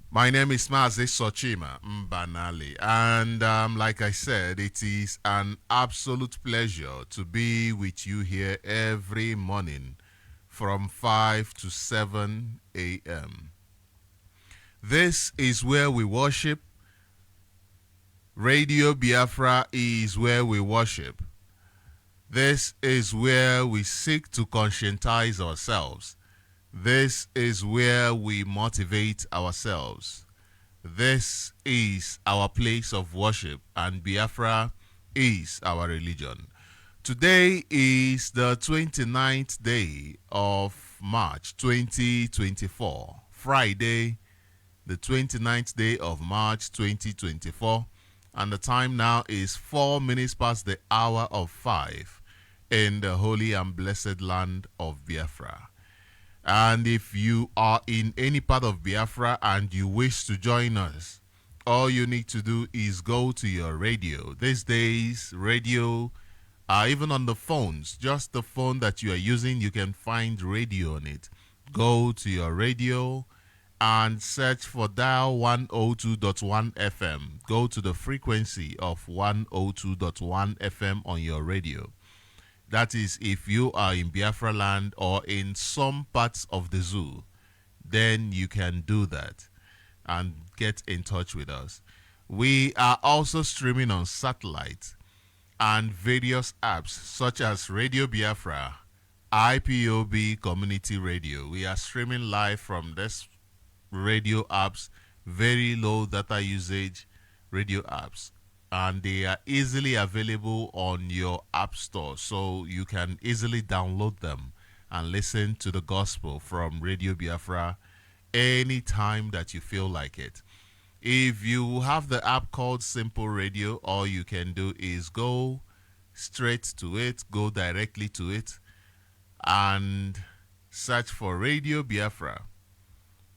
My name is Sochima Mbanali, and like I said, it is an absolute pleasure to be with you here every morning from 5 to 7 a.m. This is where we worship. Radio Biafra is where we worship. This is where we seek to conscientize ourselves. This is where we motivate ourselves. This is our place of worship, and Biafra is our religion. Today is the 29th day of March 2024, Friday, the 29th day of March 2024, and the time now is 4 minutes past the hour of 5 in the holy and blessed land of Biafra. And if you are in any part of Biafra and you wish to join us, all you need to do is go to your radio. These days, radio, even on the phones, just the phone that you are using, you can find radio on it. Go to your radio and search for dial 102.1 FM. Go to the frequency of 102.1 FM on your radio. That is, if you are in Biafra land or in some parts of the zoo, then you can do that and get in touch with us. We are also streaming on satellite and various apps such as Radio Biafra, IPOB Community Radio. We are streaming live from this radio apps, very low data usage radio apps, and they are easily available on your app store, so you can easily download them and listen to the gospel from Radio Biafra anytime that you feel like it. If you have the app called Simple Radio, all you can do is go straight to it, go directly to it, and search for Radio Biafra.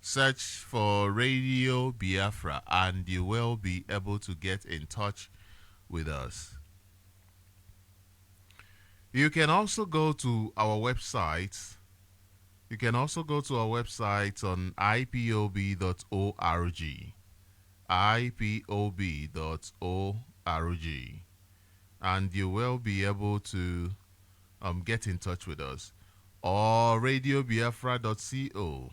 Search for Radio Biafra and you will be able to get in touch with us. You can also go to our website. You can also go to our website on ipob.org. ipob.org. And you will be able to get in touch with us. Or radiobiafra.co.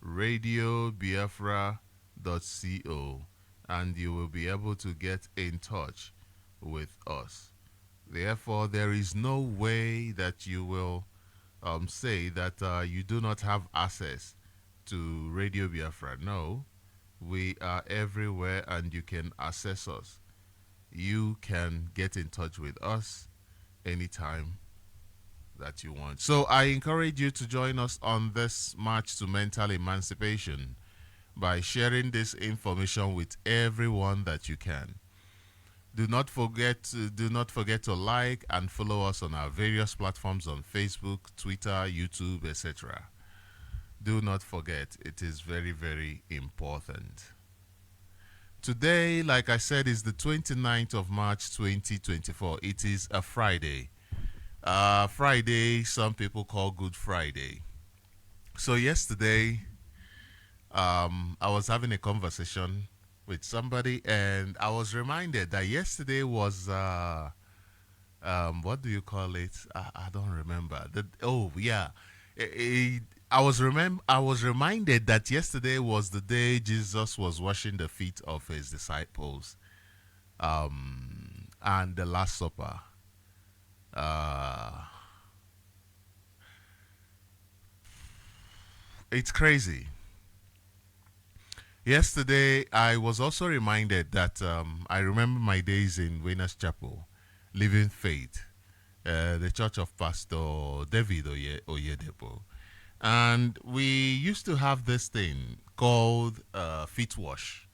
radiobiafra.co, and you will be able to get in touch with us. Therefore, there is no way that you will say that you do not have access to Radio Biafra. No, we are everywhere and you can access us. You can get in touch with us anytime that you want. So I encourage you to join us on this march to mental emancipation by sharing this information with everyone that you can. Do not forget to like and follow us on our various platforms on Facebook, Twitter, YouTube, etc. Do not forget, it is very, very important. Today, like I said, is the 29th of March 2024. It is a Friday. Friday, some people call Good Friday. So yesterday, I was having a conversation with somebody, and I was reminded that yesterday was what do you call it? I don't remember. I was reminded that yesterday was the day Jesus was washing the feet of his disciples, and the Last Supper. It's crazy. Yesterday, I was also reminded that I remember my days in Winners Chapel, Living Faith, the church of Pastor David Oyedepo. And we used to have this thing called feet wash,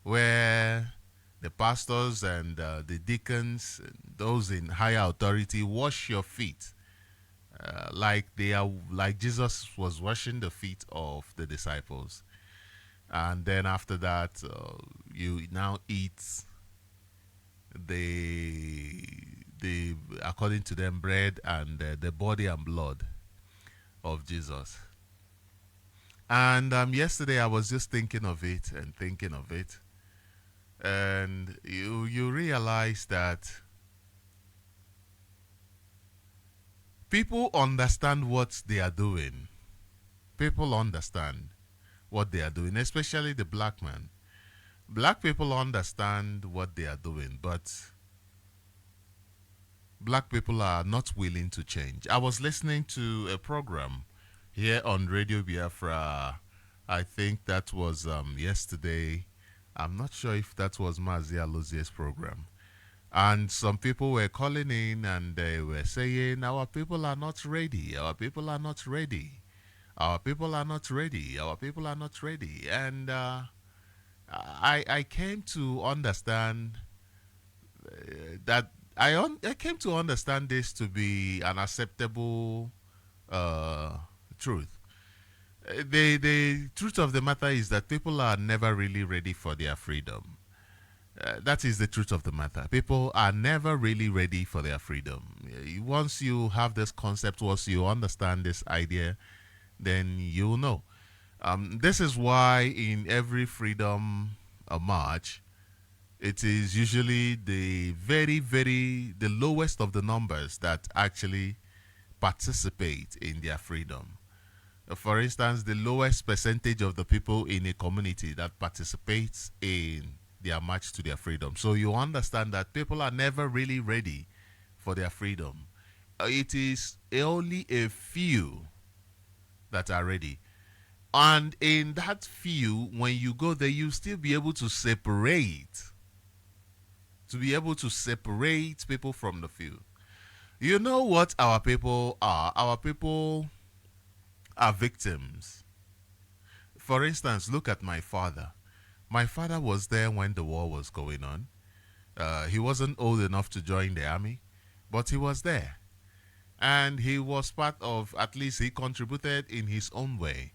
where the pastors and the deacons, those in higher authority, wash your feet, like Jesus was washing the feet of the disciples. And then after that, you now eat the according to them, bread and the body and blood of Jesus. And yesterday I was just thinking of it and thinking of it. And you realize that people understand what they are doing. People understand what they are doing, especially the black man. Black people understand what they are doing, but black people are not willing to change. I was listening to a program here on Radio Biafra. I think that was yesterday. I'm not sure if that was Mazia Lozier's program. And some people were calling in and they were saying, our people are not ready. Our people are not ready. Our people are not ready. Our people are not ready. And I came to understand that I came to understand this to be an acceptable truth. The truth of the matter is that people are never really ready for their freedom. That is the truth of the matter. People are never really ready for their freedom. Once you have this concept, once you understand this idea, then you'll know. This is why in every freedom march, it is usually the the lowest of the numbers that actually participate in their freedom. For instance, the lowest percentage of the people in a community that participates in their march to their freedom. So you understand that people are never really ready for their freedom. It is only a few that are ready. And in that few, when you go there, you still be able to separate. To be able to separate people from the few. You know what our people are? Our people are victims. For instance, look at my father. My father was there when the war was going on. He wasn't old enough to join the army, but he was there. And he was part of, at least he contributed in his own way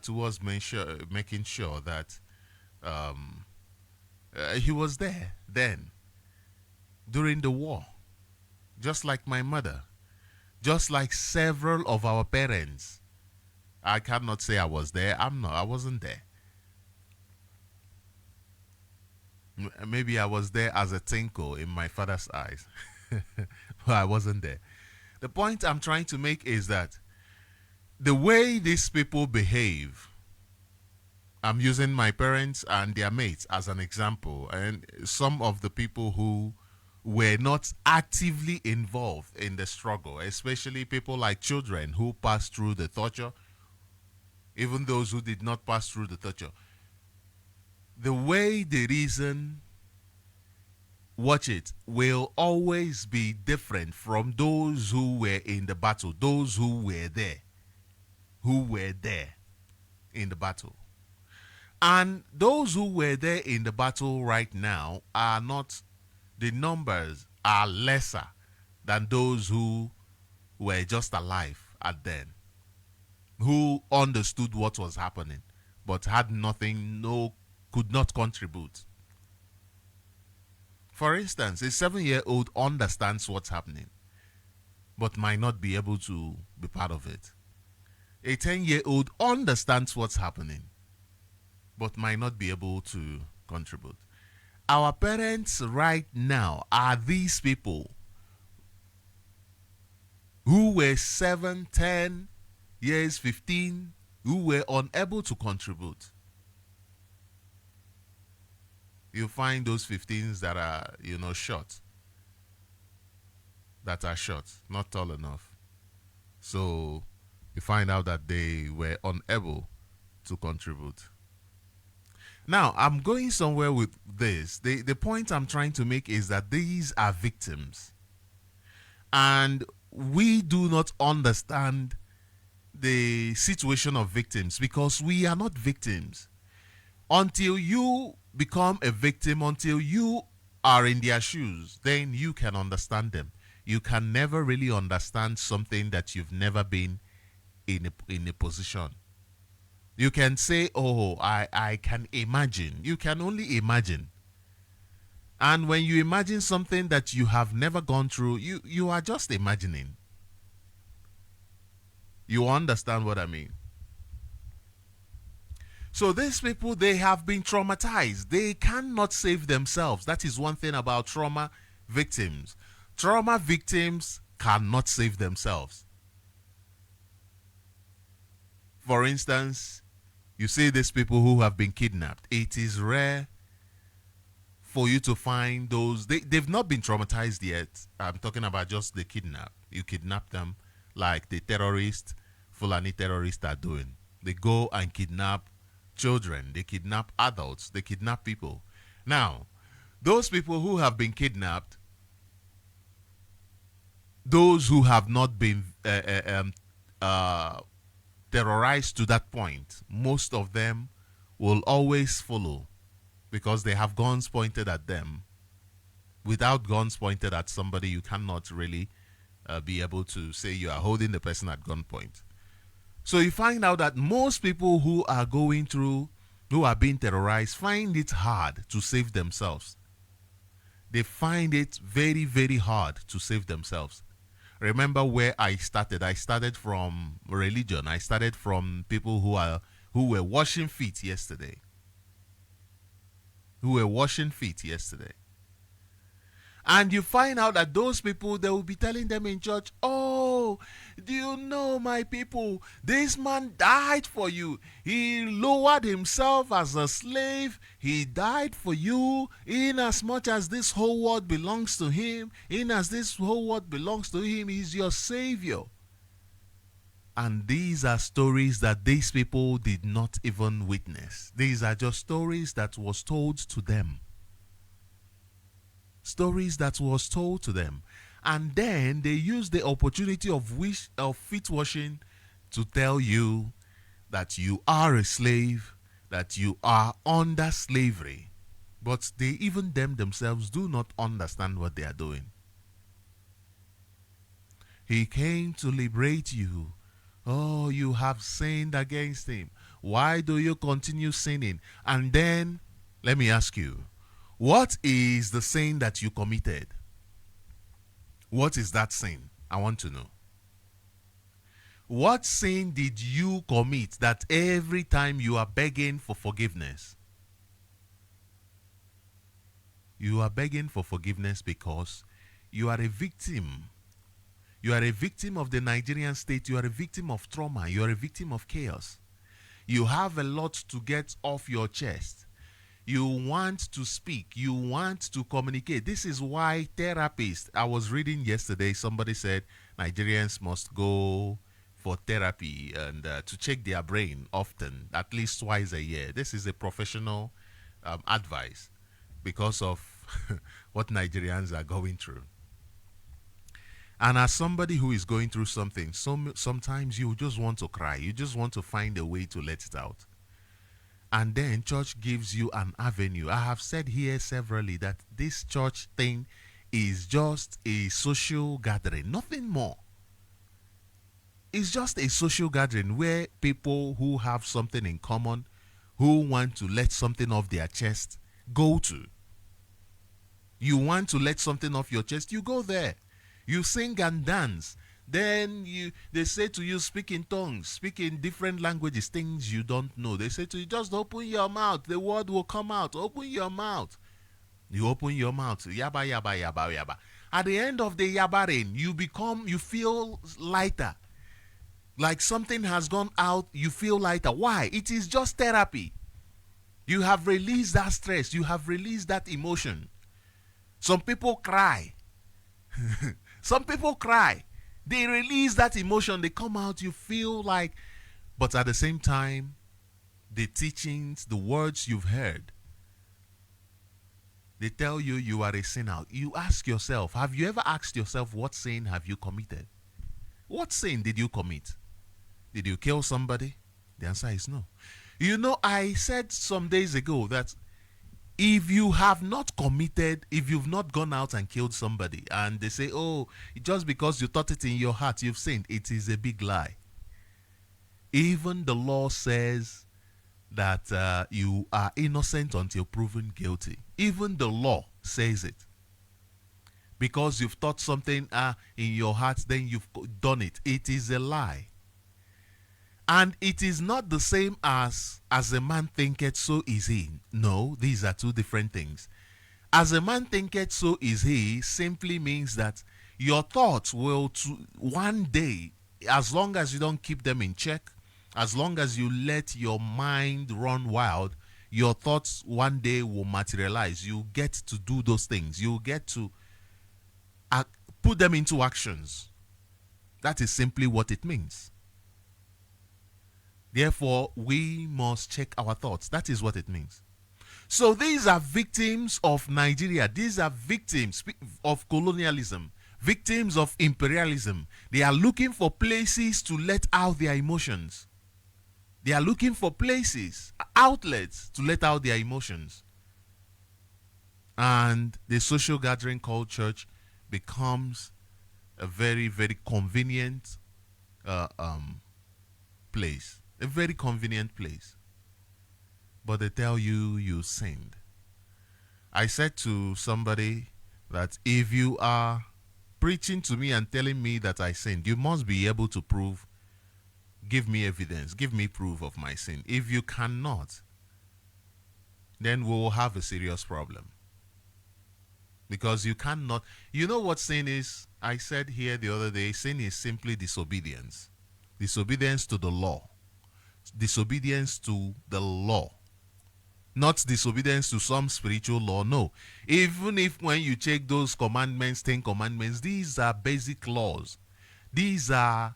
towards making sure that he was there then, during the war. Just like my mother. Just like several of our parents. I cannot say I was there. I wasn't there. Maybe I was there as a tinkle in my father's eyes. But I wasn't there. The point I'm trying to make is that the way these people behave, I'm using my parents and their mates as an example, and some of the people who were not actively involved in the struggle, especially people like children who passed through the torture, even those who did not pass through the torture. The way they reason, watch it, will always be different from those who were in the battle, those who were there in the battle. And those who were there in the battle right now are not, the numbers are lesser than those who were just alive at then, who understood what was happening, but had nothing, could not contribute. For instance, a 7-year-old understands what's happening, but might not be able to be part of it. A 10-year-old understands what's happening, but might not be able to contribute. Our parents right now are these people who were 7, 10 years, 15, who were unable to contribute. You find those 15s that are, short. That are short, not tall enough. So you find out that they were unable to contribute. Now, I'm going somewhere with this. The point I'm trying to make is that these are victims. And we do not understand the situation of victims because we are not victims. Until you become a victim, until you are in their shoes, then you can understand them. You can never really understand something that you've never been in a position. You can say, oh, I can imagine. You can only imagine. And when you imagine something that you have never gone through, you are just imagining. You understand what I mean? So these people, they have been traumatized. They cannot save themselves. That is one thing about trauma victims. Trauma victims cannot save themselves. For instance, you see these people who have been kidnapped. It is rare for you to find those. They've not been traumatized yet. I'm talking about just the kidnap. You kidnap them like the terrorists, Fulani terrorists are doing. They go and kidnap children. They kidnap adults. They kidnap people. Now, those people who have been kidnapped, those who have not been terrorized to that point, most of them will always follow because they have guns pointed at them. Without guns pointed at somebody, you cannot really be able to say you are holding the person at gunpoint. So you find out that most people who are going through, who are being terrorized, find it hard to save themselves. They find it very, very hard to save themselves. Remember where I started? I started from religion. I started from people who were washing feet yesterday. And you find out that those people, they will be telling them in church, oh, do you know, my people, this man died for you. He lowered himself as a slave. He died for you. In as much as this whole world belongs to him, he's your savior. And these are stories that these people did not even witness. These are just stories that was told to them. And then they use the opportunity of feet washing to tell you that you are a slave, that you are under slavery. But they, even themselves, do not understand what they are doing. He came to liberate you. Oh, you have sinned against him. Why do you continue sinning? And then, let me ask you, what is the sin that you committed? What is that sin? I want to know. What sin did you commit that every time you are begging for forgiveness? You are begging for forgiveness because you are a victim. You are a victim of the Nigerian state. You are a victim of trauma. You are a victim of chaos. You have a lot to get off your chest. You want to speak. You want to communicate. This is why therapists, I was reading yesterday, somebody said Nigerians must go for therapy and to check their brain often, at least twice a year. This is a professional advice because of what Nigerians are going through. And as somebody who is going through something, sometimes you just want to cry. You just want to find a way to let it out. And then church gives you an avenue. I have said here severally that this church thing is just a social gathering, nothing more. It's just a social gathering where people who have something in common, who want to let something off their chest, go to. You want to let something off your chest, you go there. You sing and dance. Then they say to you, speak in tongues, speak in different languages, things you don't know. They say to you, just open your mouth, the word will come out. Open your mouth. You open your mouth, yaba, yaba, yaba, yaba. At the end of the yabbering, you feel lighter. Like something has gone out, you feel lighter. Why? It is just therapy. You have released that stress. You have released that emotion. Some people cry. Some people cry. They release that emotion. They come out. You feel like, but at the same time, the teachings, the words you've heard, they tell you you are a sinner. You ask yourself, have you ever asked yourself, what sin have you committed? What sin did you commit? Did you kill somebody? The answer is no. You know, I said some days ago that if you have not committed, if you've not gone out and killed somebody, and they say, oh, just because you thought it in your heart, you've sinned, it is a big lie. Even the law says that you are innocent until proven guilty. Even the law says it. Because you've thought something in your heart, then you've done it. It is a lie. And it is not the same as a man thinketh, so is he. No, these are two different things. As a man thinketh, so is he simply means that your thoughts will one day, as long as you don't keep them in check, as long as you let your mind run wild, your thoughts one day will materialize. You get to do those things. You get to put them into actions. That is simply what it means. Therefore, we must check our thoughts. That is what it means. So these are victims of Nigeria. These are victims of colonialism, victims of imperialism. They are looking for places to let out their emotions. They are looking for places, outlets to let out their emotions. And the social gathering called church becomes a very, very convenient place. A very convenient place. But they tell you you sinned. I said to somebody that if you are preaching to me and telling me that I sinned, you must be able to prove, give me evidence, give me proof of my sin. If you cannot, then we will have a serious problem. Because you cannot, you know what sin is? I said here the other day, sin is simply disobedience. Disobedience to the law. Disobedience to the law. Not disobedience to some spiritual law, no. Even if when you check those commandments, 10 commandments, these are basic laws. These are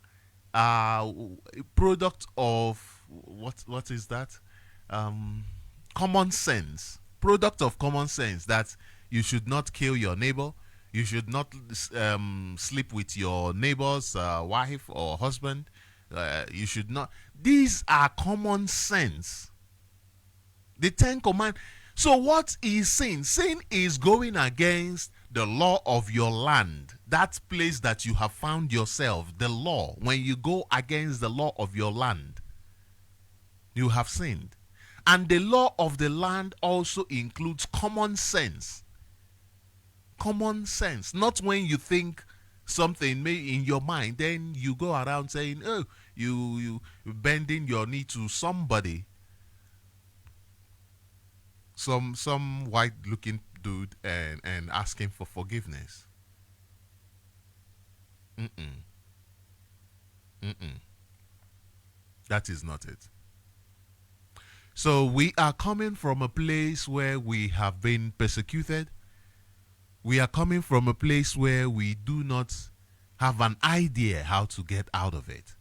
product of, what is that? Common sense. Product of common sense that you should not kill your neighbor. You should not sleep with your neighbor's wife or husband. You should not. These are common sense. The 10 commandments. So what is sin? Sin is going against the law of your land. That place that you have found yourself, the law. When you go against the law of your land, you have sinned. And the law of the land also includes common sense. Common sense. Not when you think something may in your mind, then you go around saying, oh, you bending your knee to somebody, some white looking dude, and asking for forgiveness. That is not it. So we are coming from a place where we have been persecuted. We are coming from a place where we do not have an idea how to get out of it.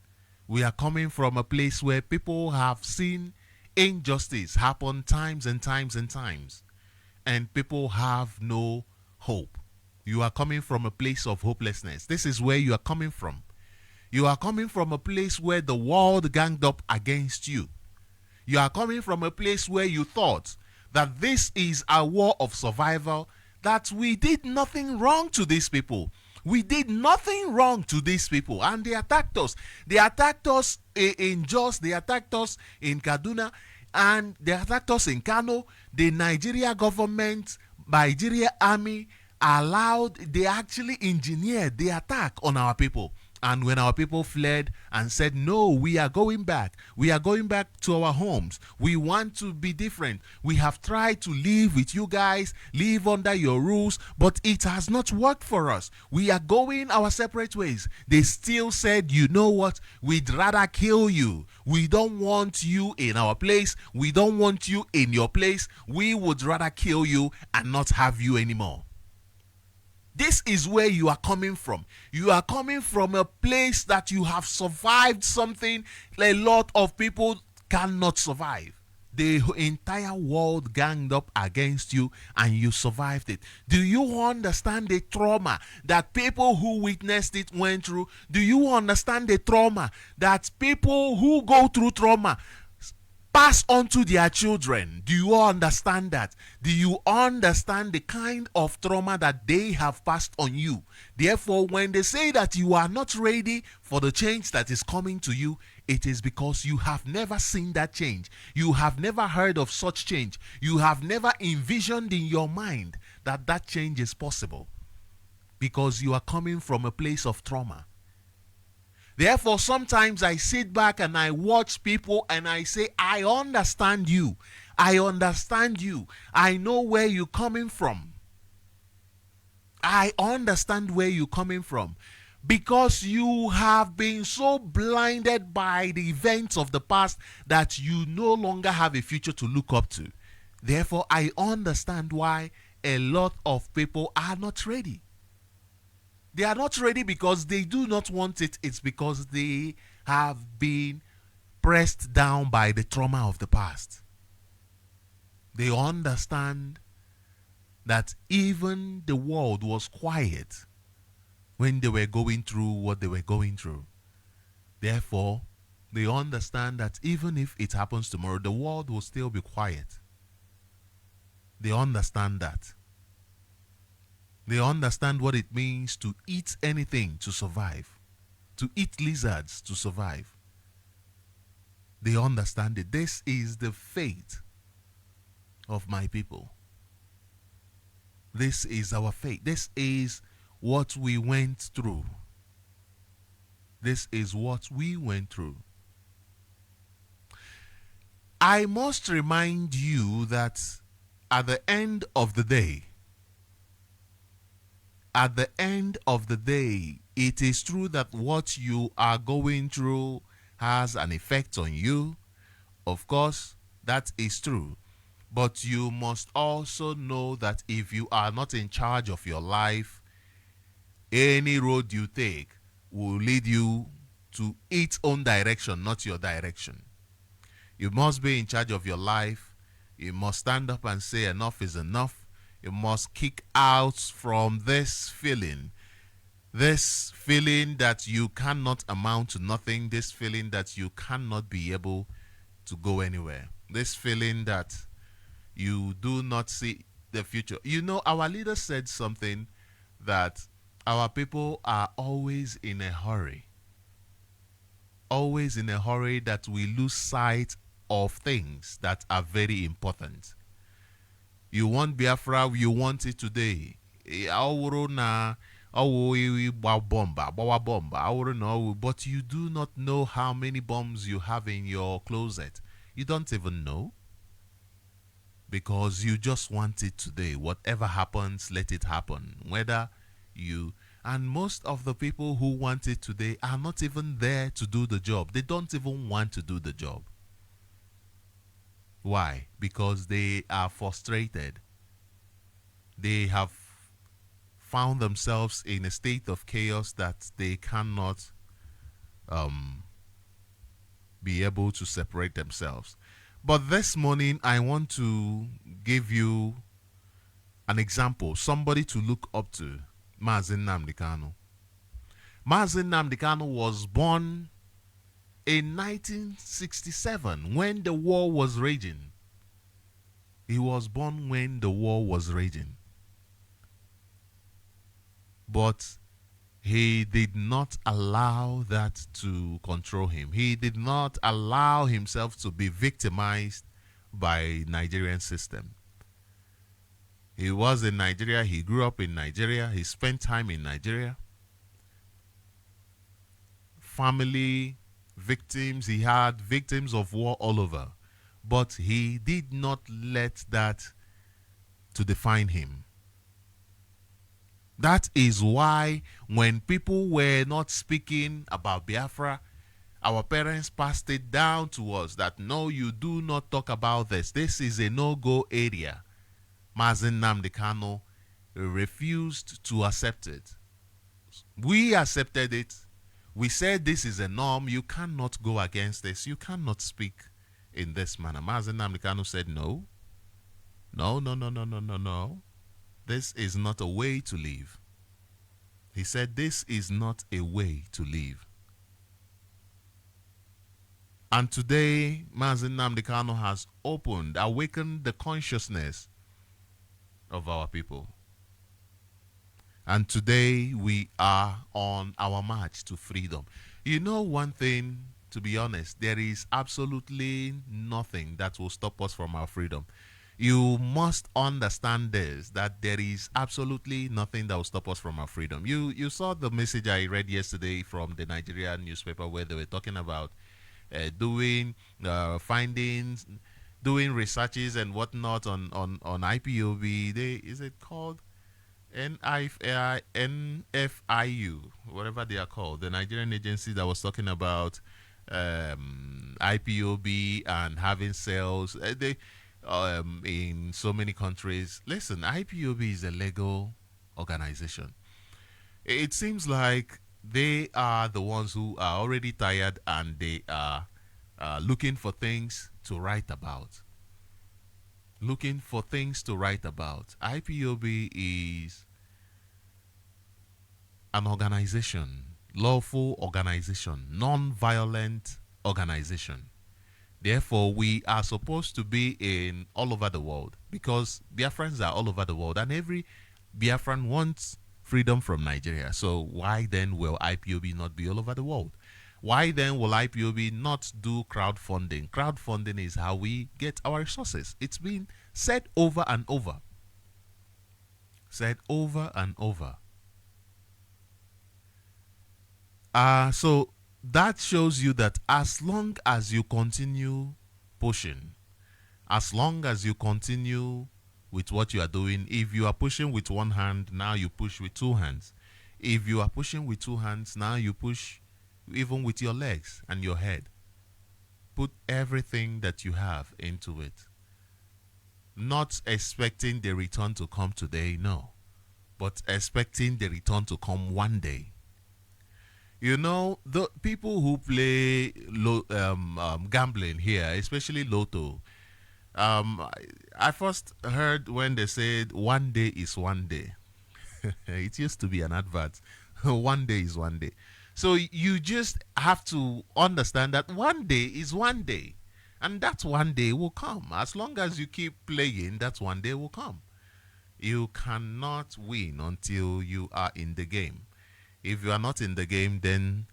We are coming from a place where people have seen injustice happen times and times and times, and people have no hope. You are coming from a place of hopelessness. This is where you are coming from. You are coming from a place where the world ganged up against you. You are coming from a place where you thought that this is a war of survival, that we did nothing wrong to these people. We did nothing wrong to these people, and they attacked us. They attacked us in Jos, they attacked us in Kaduna, and they attacked us in Kano. The Nigeria government, Nigeria army they actually engineered the attack on our people. And when our people fled and said, no, we are going back. We are going back to our homes. We want to be different. We have tried to live with you guys, live under your rules, but it has not worked for us. We are going our separate ways. They still said, you know what? We'd rather kill you. We don't want you in our place. We don't want you in your place. We would rather kill you and not have you anymore. This is where you are coming from. You are coming from a place that you have survived something a lot of people cannot survive. The entire world ganged up against you and you survived it. Do you understand the trauma that people who witnessed it went through? Do you understand the trauma that people who go through trauma pass on to their children? Do you understand that? Do you understand the kind of trauma that they have passed on you? Therefore, when they say that you are not ready for the change that is coming to you, it is because you have never seen that change. You have never heard of such change. You have never envisioned in your mind that that change is possible, because you are coming from a place of trauma. Therefore, sometimes I sit back and I watch people and I say, I understand you. I understand you. I know where you're coming from. I understand where you're coming from. Because you have been so blinded by the events of the past that you no longer have a future to look up to. Therefore, I understand why a lot of people are not ready. They are not ready because they do not want it. It's because they have been pressed down by the trauma of the past. They understand that even the world was quiet when they were going through what they were going through. Therefore, they understand that even if it happens tomorrow, the world will still be quiet. They understand that. They understand what it means to eat anything to survive, to eat lizards to survive. They understand it. This is the fate of my people. This is our fate. This is what we went through. This is what we went through. I must remind you that at the end of the day, it is true that what you are going through has an effect on you. Of course, that is true. But you must also know that if you are not in charge of your life, any road you take will lead you to its own direction, not your direction. You must be in charge of your life. You must stand up and say enough is enough. You must kick out from this feeling that you cannot amount to nothing, this feeling that you cannot be able to go anywhere, this feeling that you do not see the future. You know, our leader said something that our people are always in a hurry. Always in a hurry that we lose sight of things that are very important. You want Biafra, you want it today. But you do not know how many bombs you have in your closet. You don't even know. Because you just want it today. Whatever happens, let it happen. And most of the people who want it today are not even there to do the job. They don't even want to do the job. Why? Because they are frustrated. They have found themselves in a state of chaos that they cannot be able to separate themselves. But this morning, I want to give you an example, somebody to look up to, Mazen Nnamdi Kanu. Mazen Nnamdi Kanu was born in 1967 when the war was raging. He was born when the war was raging. But he did not allow that to control him. He did not allow himself to be victimized by Nigerian system. He was in Nigeria. He grew up in Nigeria. He spent time in Nigeria. Family victims. He had victims of war all over. But he did not let that to define him. That is why when people were not speaking about Biafra, our parents passed it down to us that no, you do not talk about this. This is a no-go area. Mazen Nnamdi Kanu refused to accept it. We accepted it. We said this is a norm. You cannot go against this. You cannot speak in this manner. Mazen Nnamdi Kanu said no. No. This is not a way to live. He said this is not a way to live. And today, Mazen Nnamdi Kanu has awakened the consciousness of our people. And today, we are on our march to freedom. You know one thing, to be honest, there is absolutely nothing that will stop us from our freedom. You must understand this, that there is absolutely nothing that will stop us from our freedom. You saw the message I read yesterday from the Nigerian newspaper where they were talking about doing findings, doing researches and whatnot on IPOB. Is it called NFIU, whatever they are called, the Nigerian agency that was talking about IPOB and having sales. They in so many countries. Listen, IPOB is a legal organization. It seems like they are the ones who are already tired and they are looking for things to write about. Looking for things to write about. IPOB is an organization, lawful organization, non-violent organization. Therefore, we are supposed to be in all over the world because Biafrans are all over the world and every Biafran wants freedom from Nigeria. So why then will IPOB not be all over the world? Why then will IPOB not do crowdfunding? Crowdfunding is how we get our resources. It's been said over and over. Said over and over. So that shows you that as long as you continue pushing, as long as you continue with what you are doing, if you are pushing with one hand, now you push with two hands. If you are pushing with two hands, now you push even with your legs and your head. Put everything that you have into it. Not expecting the return to come today, no, but expecting the return to come one day. You know, the people who play gambling here, especially Lotto, I first heard when they said one day is one day. It used to be an advert. One day is one day. So you just have to understand that one day is one day. And that one day will come. As long as you keep playing, that one day will come. You cannot win until you are in the game. If you are not in the game, then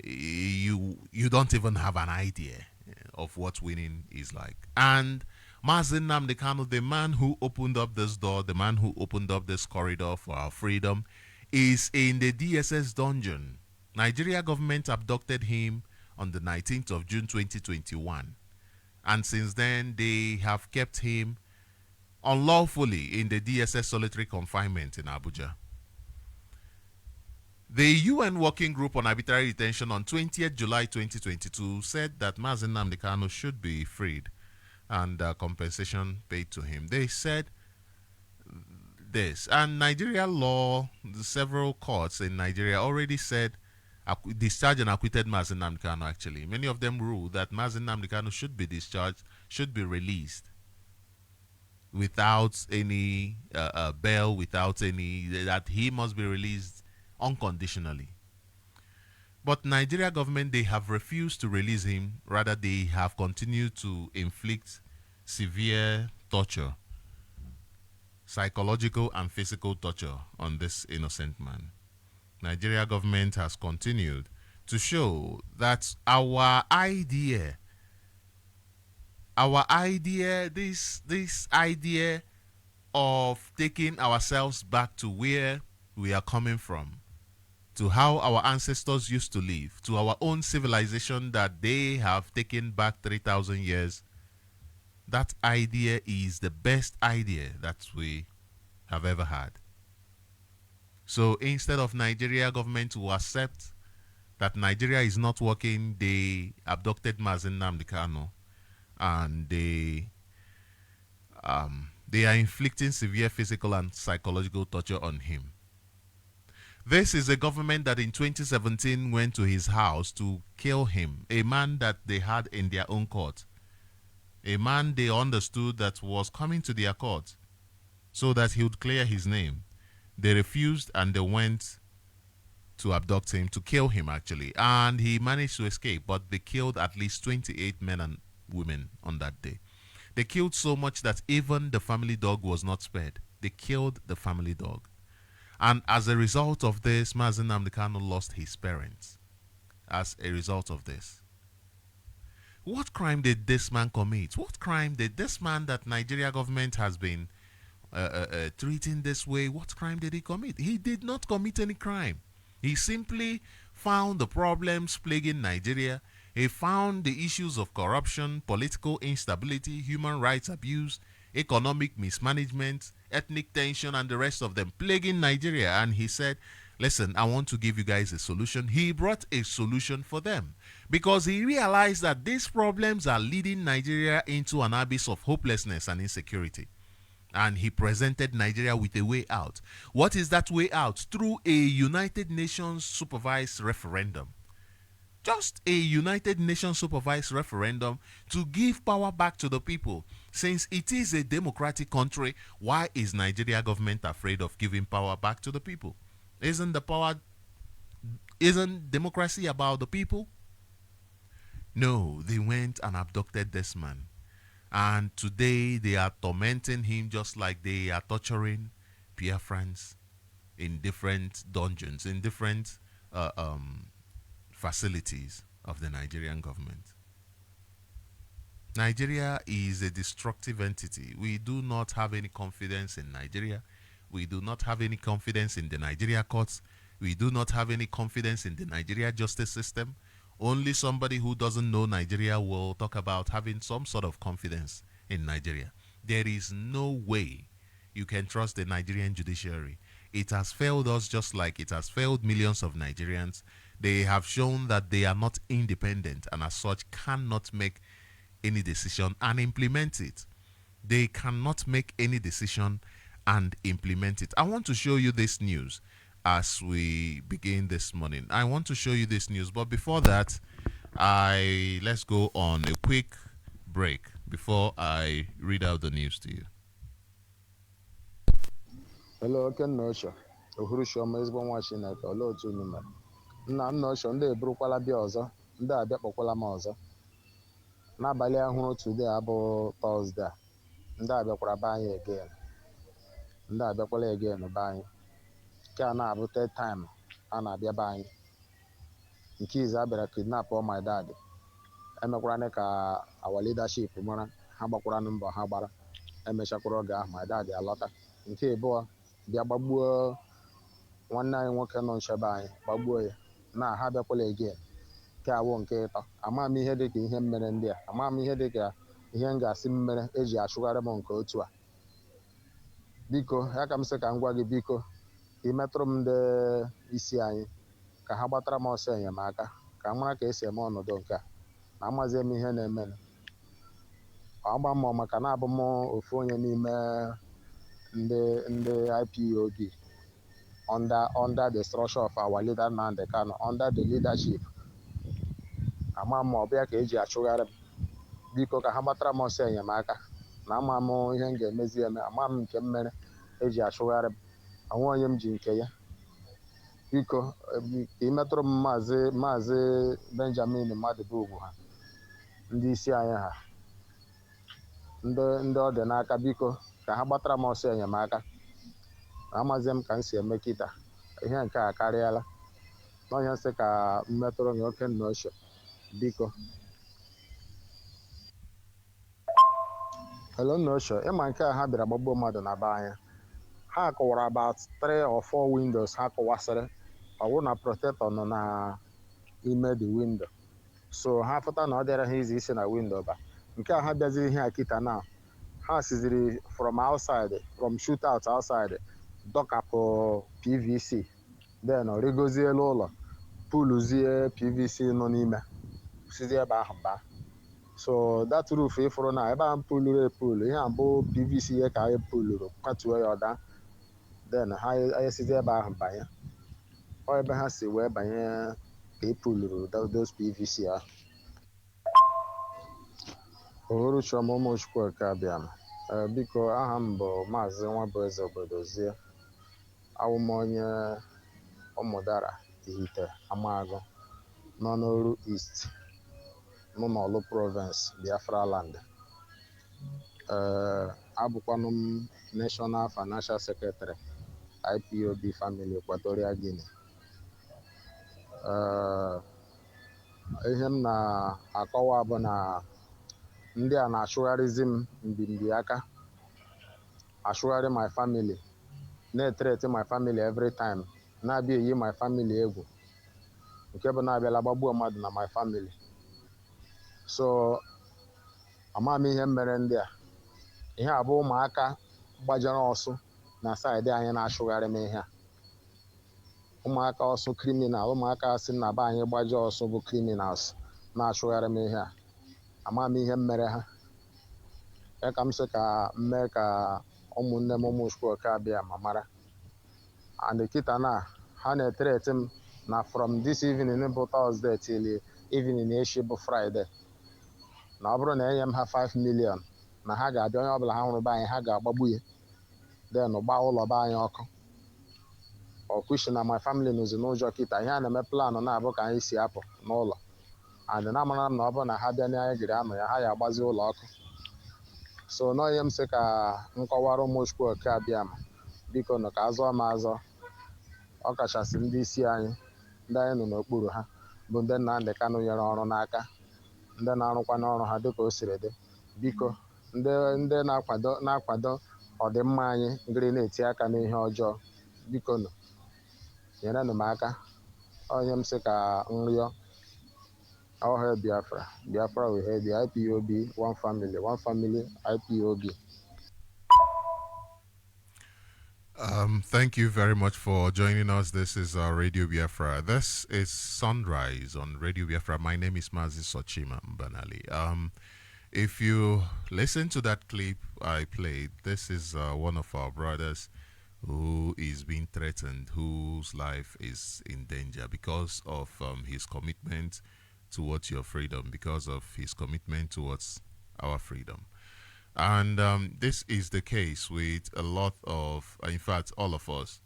you don't even have an idea of what winning is like. And Mazen Nnamdi Kanu, the man who opened up this door, the man who opened up this corridor for our freedom, is in the DSS dungeon. Nigeria government abducted him on the 19th of June 2021. And since then, they have kept him unlawfully in the DSS solitary confinement in Abuja. The UN Working Group on Arbitrary Detention on 20th July 2022 said that Mazen Nnamdi Kanu should be freed and compensation paid to him. They said this, and Nigeria law, several courts in Nigeria already said discharged and acquitted Mazen Nnamdi Kanu. Actually, many of them ruled that Mazen Nnamdi Kanu should be discharged, should be released without any bail, without any, that he must be released unconditionally. But Nigeria government, they have refused to release him. Rather, they have continued to inflict severe torture, psychological and physical torture on this innocent man. Nigeria government has continued to show that our idea, this idea of taking ourselves back to where we are coming from, to how our ancestors used to live, to our own civilization that they have taken back 3,000 years, that idea is the best idea that we have ever had. So instead of Nigeria government to accept that Nigeria is not working, they abducted Mazen Nnamdi Kanu and they are inflicting severe physical and psychological torture on him. This is a government that in 2017 went to his house to kill him, a man that they had in their own court, a man they understood that was coming to their court so that he would clear his name. They refused and they went to abduct him, to kill him actually, and he managed to escape, but they killed at least 28 men and women on that day. They killed so much that even the family dog was not spared. They killed the family dog. And as a result of this, Mazen Nnamdi Kanu lost his parents as a result of this. What crime did this man commit? What crime did this man that Nigeria government has been treating this way, what crime did he commit? He did not commit any crime. He simply found the problems plaguing Nigeria. He found the issues of corruption, political instability, human rights abuse, economic mismanagement, ethnic tension, and the rest of them plaguing Nigeria. And he said, listen, I want to give you guys a solution. He brought a solution for them because he realized that these problems are leading Nigeria into an abyss of hopelessness and insecurity. And he presented Nigeria with a way out. What is that way out? Through a United Nations supervised referendum. Just a United Nations supervised referendum to give power back to the people. Since it is a democratic country, why is Nigeria government afraid of giving power back to the people? Isn't democracy about the people? No, they went and abducted this man. And today they are tormenting him just like they are torturing Biafrans in different dungeons, in different facilities of the Nigerian government. Nigeria is a destructive entity. We do not have any confidence in Nigeria. We do not have any confidence in the Nigeria courts. We do not have any confidence in the Nigeria justice system. Only somebody who doesn't know Nigeria will talk about having some sort of confidence in Nigeria. There is no way you can trust the Nigerian judiciary. It has failed us just like it has failed millions of Nigerians. They have shown that they are not independent and as such cannot make any decision and implement it. They cannot make any decision and implement it. I want to show you this news as we begin this morning. I want to show you this news, but before that, let's go on a quick break before I read out the news to you. Hello, Ken Nosha. Uhurushoma ezigbo nwa Chineke, olee otu unu mere? Nna m Nosha, ndị eburukwala bịa ọzọ, ndị abịa kpọkwala m ọzọ. N'abalị ahụrụ today abụ Thursday, ndị abịakwara be anyị again. Ndị abịakwala again be anyị. Nke a na-abụ third time a na-abịa be anyị. Nke izu abịara kidnap my dad. Emekwara ka our leadership mara ha gbakwara mbọ ha gbara. Emechakwara oge ahụ my dad alọta. Nke abụọ bịa gbagbuo nwanne anyị nwoke nọ nchebe anyị, gbagbuo ya na ha bịakwala again. Nke awụ nke ịtọ, ama m ihe dịka ihe mmere ndị a, ama m ihe dịka ihe m ga-asị mmere eji achụgharị m nke otu a. Biko ya ka m sị ka m gwa gị, biko ka ị metụrụ m ndị isi anyị ka ha gbatara m ọsọ enyemaka ka m mara ka esi eme ọnọdụ nke a na amazie m ihe na-eme. Ọgba mmụọ maka na abụ m ofu onye n'ime ndị IPOB under the structure of our leader Nnamdi Kanu, under the leadership. Ama m ọbịa ka eji achụgharị m. Biko ka ha gbatara m ọsọ enyemaka na ama m ihe m ga-emezi eme, ama m nke m mere eji achụgharị m, onwe onye m ji nke ya. Biko ka ị metụrụ m maazị Benjamin Mmadụbugwu ha, ndị isi anyị ha, ndị ọ dị n'aka, biko ka ha gbatara m ọsọ enyemaka. Amazie m ka m si eme kịta, ihe nke a karịala. N'onye nsị ka m metụrụ gị oke Nosha, biko. Hello Nosha, ịma nke a ha bịara gbagbuo mmadụ na be anya. Ha kụwara about 3 or 4 windows ha kụwasịrị. Ọ bụrụ na protector nọ n'ime the window, so ha fụta na ọ dịara ha izi isi na window ba. Nke a ha bịaziri ihe a kịta na ha siziri from outside, from shoot out outside, dọkapụ PVC, then ọ rigozie elu ụlọ, puluzie PVC nọ n'ime, sizie ebe ahụ baa. So that roof ịfụrụ na ebe ahụ puluru epulu, ihe a bụ PVC ihe ka anyị puluru, kwatuo ya ọda, then ha esizie ebe ahụ banye. Ọ ebe ha si wee banye ka epuluru those PVC ahụ. Uhuruchiọma ụmụchukwu ka abịa m. Biko aha m bụ Maazị Nwabueze Obodozie. Awụ m onye Ụmụdara Ihite Amagụ nọ n'Oru East, nọ n'Orlu Province, Biafra land. Abụkwanụ m National Financial Secretary IPOB Family Equatorial Guinea. ihe m na-akọwa bụ na ndị a na-achụgharịzi m mbimbi aka, achụgharị my family, na-etreti my family every time, na-abịa eyi my family egwu, nke bụ na-abịala gbagbuo mmadụ na my family. So ama m ihe mere ndị a. Ihe a bụ ụmụaka gbajere ọsụ na saịdị anyị na-achụgharị m ihe a. Ụmụaka ọsụ criminal, ụmụaka si na be anyị gbaje ọsụ bụ criminals na-achụgharị m ihe a. Ama m ihe mere ha. Ya ka m sị ka mee ka ụmụnne m ụmụ Chukwuoke abịa ma mara. And kịta na ha na-etreti m na from this evening bụ Thursday till evening echi bụ Friday, na ọ bụrụ na enye m ha 5 million na ha ga-abịa, onye ọbụla ha hụrụ be anyị ha ga-agbagbu ya, then gbaa ụlọ be anyị ọkụ. Ọkụchi na my family nọzi n'ụjọ kịta. Ihe a na-eme planụ na-abụ ka anyị si apụ n'ụlọ, and na-amara m na ọ bụrụ na ha bịa na anyị gịrị anọ ya, ha ya agbazi ụlọ ọkụ. So nọọ ihe m sị ka nkọwara ụmụ Chukwuoke abịa ma biko nụ ka azọ m azọ, ọ kachasị ndị isi anyị, ndị anyị nọ n'okpuru ha bụ ndị Nnamdi Kanu nyere ọrụ n'aka, ndị na-arụkwa n'ọrụ ha dịka o siri dị. Biko ndị na-akwado ọdịmma anyị ngịrị na-eti aka n'ihe ọjọọ, biko nụ nyerenụ m aka. Onye m sị ka nrịọ, all hail Biafra, Biafra we hail the IPOB, one family, IPOB. Thank you very much for joining us. This is Radio Biafra. This is Sunrise on Radio Biafra. My name is Sochima, Mbanali. If you listen to that clip I played, this is one of our brothers who is being threatened, whose life is in danger because of his commitment towards your freedom, because of his commitment towards our freedom. And this is the case with a lot of, in fact, all of us.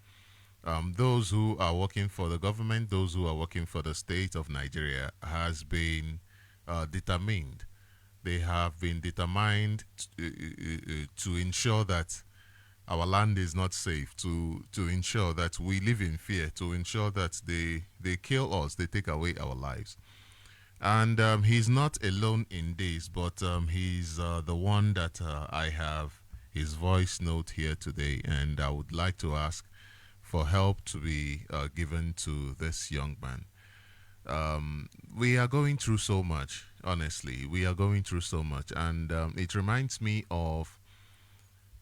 Those who are working for the government, those who are working for the state of Nigeria, has been determined. They have been determined to ensure that our land is not safe, to ensure that we live in fear, to ensure that they kill us, they take away our lives. And he's not alone in this, but he's the one that I have his voice note here today, and I would like to ask for help to be given to this young man. We are going through so much, honestly. We are going through so much, and it reminds me of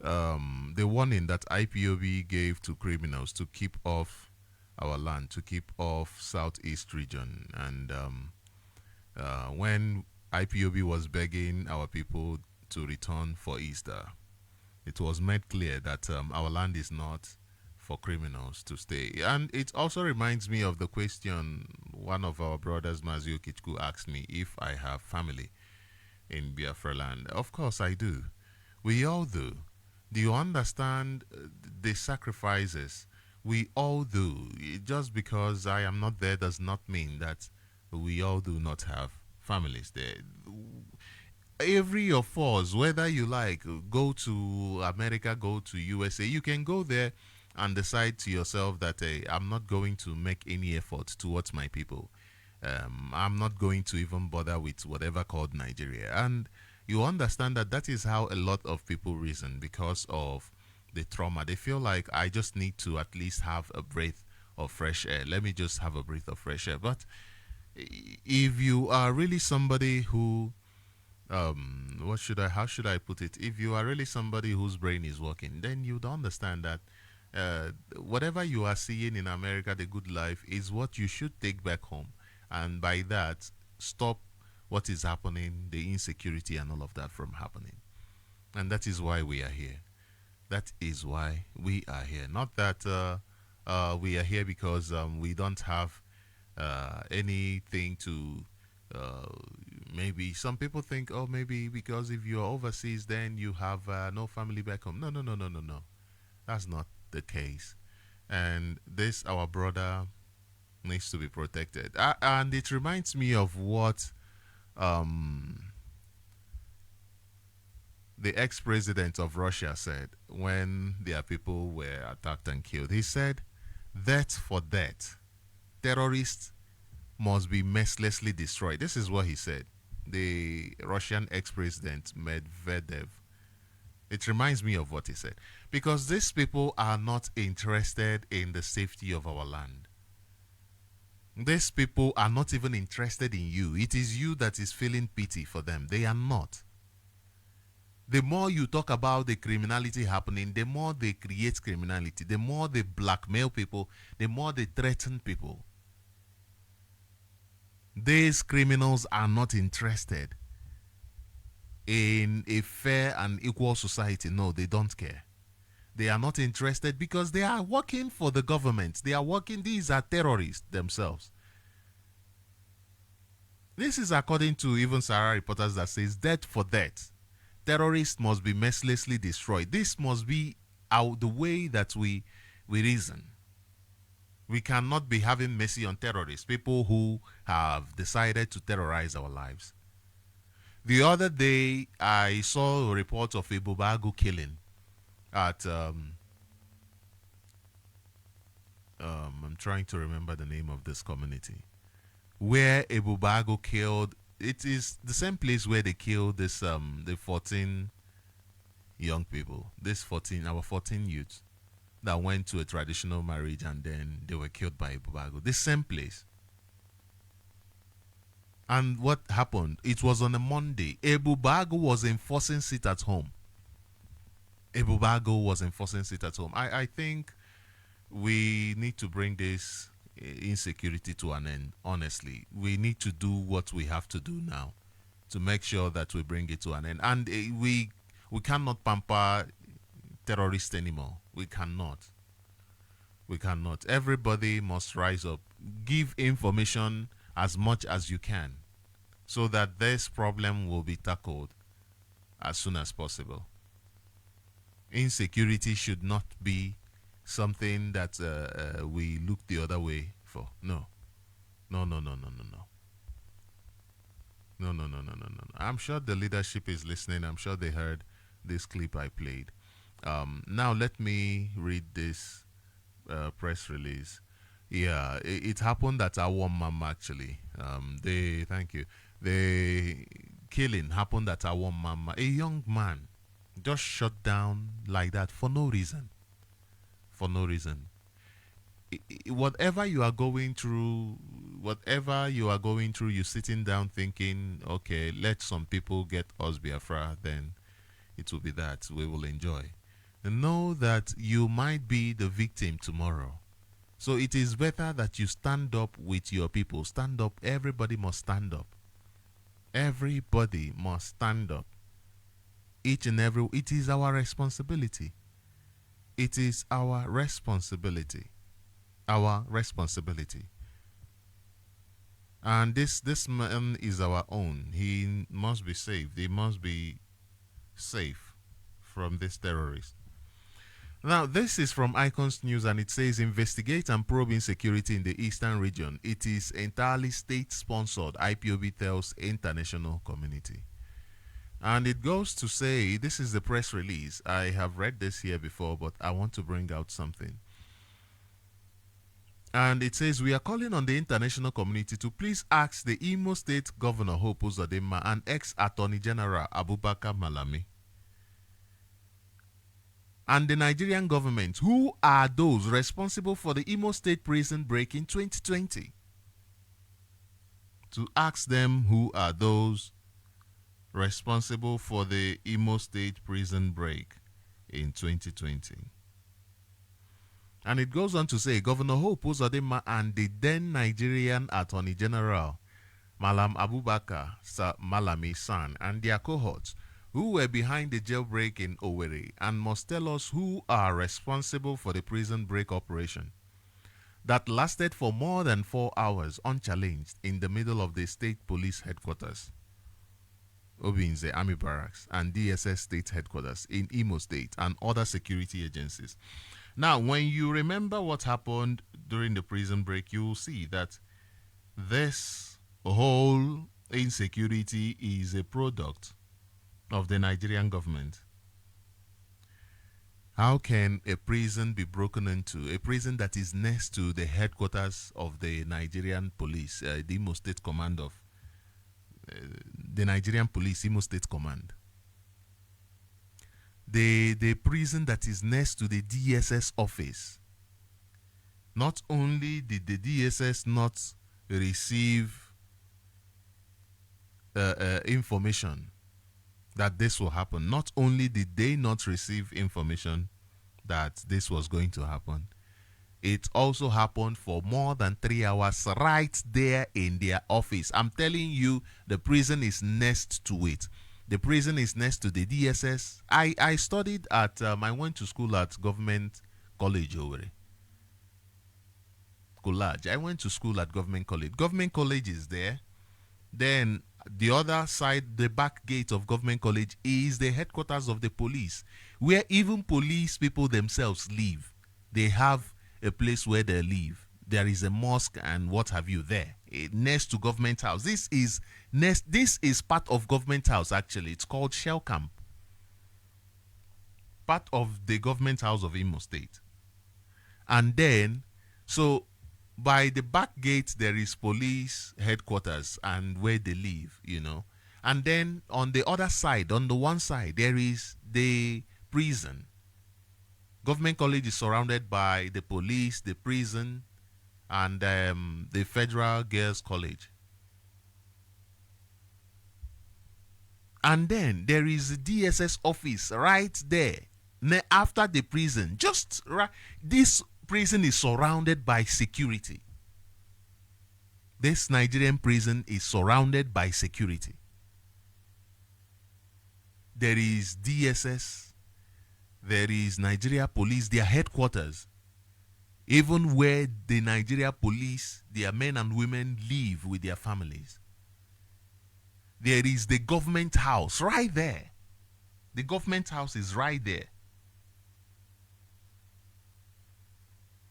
the warning that IPOB gave to criminals to keep off our land, to keep off Southeast region, and when IPOB was begging our people to return for Easter, it was made clear that our land is not for criminals to stay. And it also reminds me of the question one of our brothers, Mazio Kichku, asked me if I have family in Biafra land. Of course I do. We all do. Do you understand the sacrifices? We all do. Just because I am not there does not mean that we all do not have families there. Every of us, whether you like, go to America, go to USA, you can go there and decide to yourself that I'm not going to make any effort towards my people. I'm not going to even bother with whatever called Nigeria. And you understand that that is how a lot of people reason because of the trauma. They feel like I just need to at least have a breath of fresh air. Let me just have a breath of fresh air. But if you are really somebody who how should I put it? If you are really somebody whose brain is working, then you'd understand that whatever you are seeing in America, the good life, is what you should take back home. And by that, stop what is happening, the insecurity and all of that from happening. And that is why we are here. That is why we are here. Not that we are here because we don't have anything to maybe some people think, oh, maybe because if you're overseas then you have no family back home. No, that's not the case. And this our brother needs to be protected. And it reminds me of what the ex-president of Russia said when their people were attacked and killed. He said, "Death for death, terrorists must be mercilessly destroyed. This is what he said. The Russian ex-president Medvedev. It reminds me of what he said. Because these people are not interested in the safety of our land. These people are not even interested in you. It is you that is feeling pity for them. They are not. The more you talk about the criminality happening, the more they create criminality. The more they blackmail people, the more they threaten people. These criminals are not interested in a fair and equal society. No, they don't care. They are not interested because they are working for the government. They are working, these are terrorists themselves. This is according to even Sahara reporters that says death for death. Terrorists must be mercilessly destroyed. This must be the way that we reason. We cannot be having mercy on terrorists, people who have decided to terrorize our lives. The other day, I saw a report of a Bubagu killing at, I'm trying to remember the name of this community, where a Bubagu killed. It is the same place where they killed this, the 14 young people, our 14 youths that went to a traditional marriage and then they were killed by a Bubagu. The same place. And what happened? It was on a Monday. A Bubagu was enforcing sit at home. A Bubagu was enforcing sit at home. I think we need to bring this insecurity to an end. Honestly, we need to do what we have to do now to make sure that we bring it to an end. And we cannot pamper terrorists anymore. We cannot. Everybody must rise up. Give information as much as you can so that this problem will be tackled as soon as possible. Insecurity should not be something that we look the other way for. No. No. I'm sure the leadership is listening. I'm sure they heard this clip I played. Now let me read this press release. Yeah, it happened at Awam actually. Thank you. The killing happened at Awam. A young man just shot down like that for no reason. For no reason. Whatever you are going through, you're sitting down thinking, okay, let some people get us Biafra, then it will be that we will enjoy. Know that you might be the victim tomorrow. So it is better that you stand up with your people. Stand up. Everybody must stand up. Everybody must stand up. It is our responsibility. It is our responsibility. Our responsibility. And this man is our own. He must be saved. He must be safe from this terrorist. Now, this is from Icons News, and it says, investigate and probe insecurity in the eastern region. It is entirely state-sponsored, IPOB tells international community. And it goes to say, this is the press release. I have read this here before, but I want to bring out something. And it says, we are calling on the international community to please ask the Imo State Governor Hope Uzodinma and ex-Attorney General Abubakar Malami and the Nigerian government, who are those responsible for the Imo State prison break in 2020? To ask them who are those responsible for the Imo State prison break in 2020. And it goes on to say, Governor Hope Uzodinma and the then Nigerian Attorney General, Malam Abubakar Malami San, and their cohorts, who were behind the jailbreak in Owerri, and must tell us who are responsible for the prison break operation that lasted for more than 4 hours unchallenged in the middle of the state police headquarters, Obinze Army Barracks, and DSS state headquarters in Imo State and other security agencies. Now, when you remember what happened during the prison break, you will see that this whole insecurity is a product of the Nigerian government. How can a prison be broken into? A prison that is next to the headquarters of the Nigerian police, the Imo State Command of the Nigerian Police, Imo State Command. The prison that is next to the DSS office. Not only did the DSS not receive information that this will happen, not only did they not receive information that this was going to happen, it also happened for more than 3 hours right there in their office. I'm telling you, the prison is next to it. The prison is next to the DSS. I studied at, I went to school at Government College Owerri. I went to school at Government College. Government College is there. Then the other side, the back gate of Government College, is the headquarters of the police, where even police people themselves live. They have a place where they live. There is a mosque and what have you there, next to Government House. This is part of Government House, actually. It's called Shell Camp. Part of the Government House of Imo State. And then, so by the back gate, there is police headquarters and where they live, you know. And then on the other side, on the one side, there is the prison. Government College is surrounded by the police, the prison, and the Federal Girls College. And then there is the DSS office right there. After the prison, just right, this prison is surrounded by security. This Nigerian prison is surrounded by security. There is DSS, there is Nigeria Police, their headquarters. Even where the Nigeria Police, their men and women live with their families. There is the Government House right there. The Government House is right there.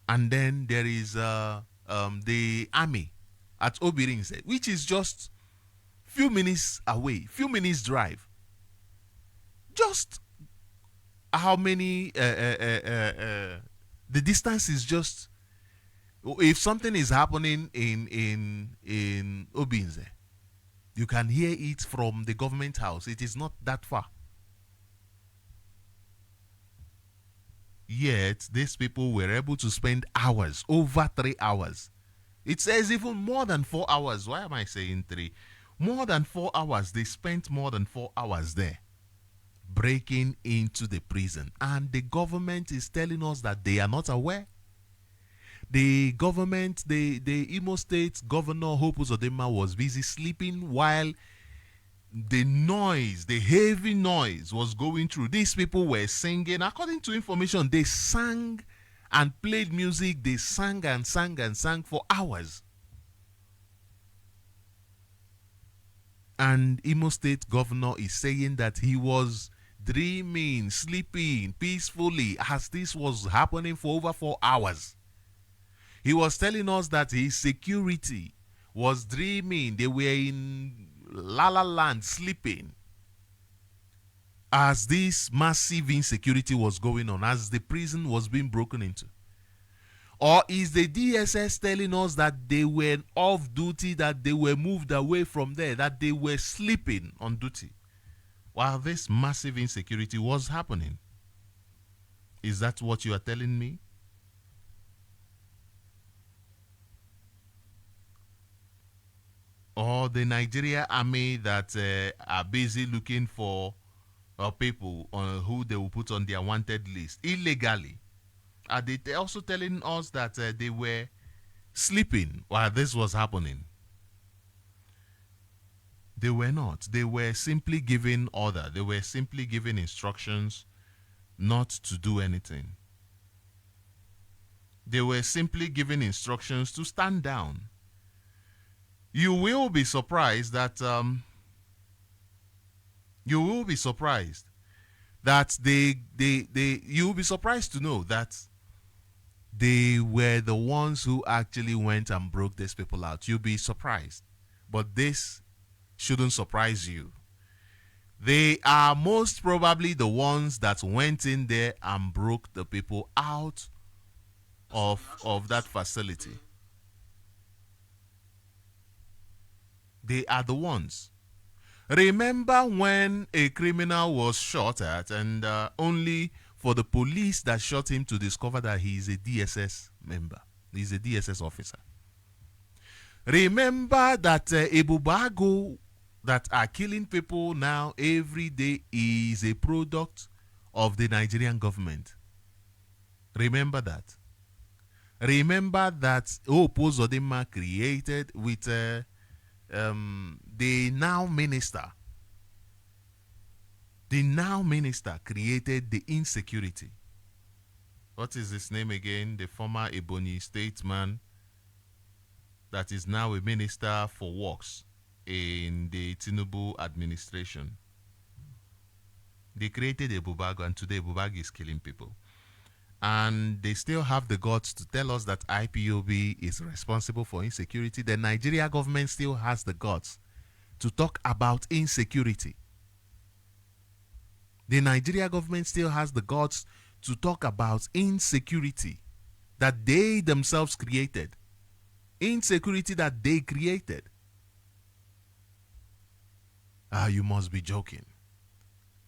And then there is the army at Obirinze, which is just few minutes away, few minutes drive. Just how many? The distance is just. If something is happening in Obinze, you can hear it from the Government House. It is not that far. Yet, these people were able to spend hours, over 3 hours. It says even more than 4 hours. Why am I saying 3? More than 4 hours. They spent more than 4 hours there, breaking into the prison. And the government is telling us that they are not aware. The government, the Imo State Governor Hope Uzodinma was busy sleeping while the noise, the heavy noise was going through. These people were singing. According to information, they sang and played music. They sang and sang and sang for hours. And Imo State Governor is saying that he was dreaming, sleeping peacefully as this was happening for over 4 hours. He was telling us that his security was dreaming. They were in La La Land sleeping as this massive insecurity was going on, as the prison was being broken into. Or is the DSS telling us that they were off duty, that they were moved away from there, that they were sleeping on duty while this massive insecurity was happening? Is that what you are telling me? Or the Nigeria army that are busy looking for people who they will put on their wanted list illegally? Are they also telling us that they were sleeping while this was happening? They were not. They were simply giving order. They were simply giving instructions not to do anything. They were simply giving instructions to stand down. You will be surprised that you'll be surprised to know that they were the ones who actually went and broke these people out. You'll be surprised. But this shouldn't surprise you. They are most probably the ones that went in there and broke the people out of that facility. They are the ones. Remember when a criminal was shot at, and only for the police that shot him to discover that he is a DSS member, he's a DSS officer. Remember that Ebubago that are killing people now every day is a product of the Nigerian government. Remember that. Remember that Hope Uzodinma created with the now minister. The now minister created the insecurity. What is his name again? The former Ebonyi statesman that is now a minister for works in the Tinubu administration. They created Ebubago, and today Ebubago is killing people. And they still have the guts to tell us that IPOB is responsible for insecurity. The Nigeria government still has the guts to talk about insecurity. The Nigeria government still has the guts to talk about insecurity that they themselves created. Insecurity that they created. You must be joking.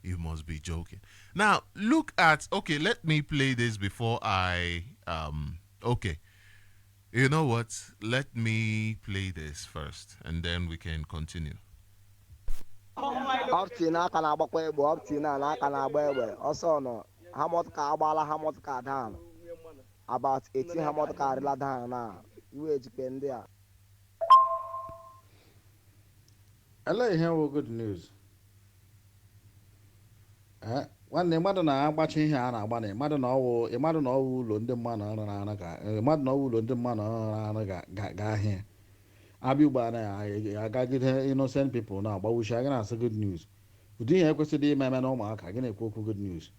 You must be joking. Now, look at, okay, let me play this before I, okay. You know what? Let me play this first, and then we can continue. Opti n'aka na-agbakwa egbe, opti n'aka na-agba egbe. Also no, Hamot ka agbala Hamot ka down. About 18 Hamot ka rila down now. Iwe ejikpe ndị a. Ele ihe wụ good news. Nwanne mmadụ na-agbachi ihe a na-agba na mmadụ na ọwụ ụlọ ndị mmadụ ọrụ na-arụ ka mmadụ na ọwụ ụlọ ndị mmadụ ọrụ na-arụ ga ahịa. Abịa ugbo agagide innocent people na-agbawuchi aga na-asị good news. Ụdị ihe ekwesịrị ime na ụmụaka gị na-ekwu okwu good news.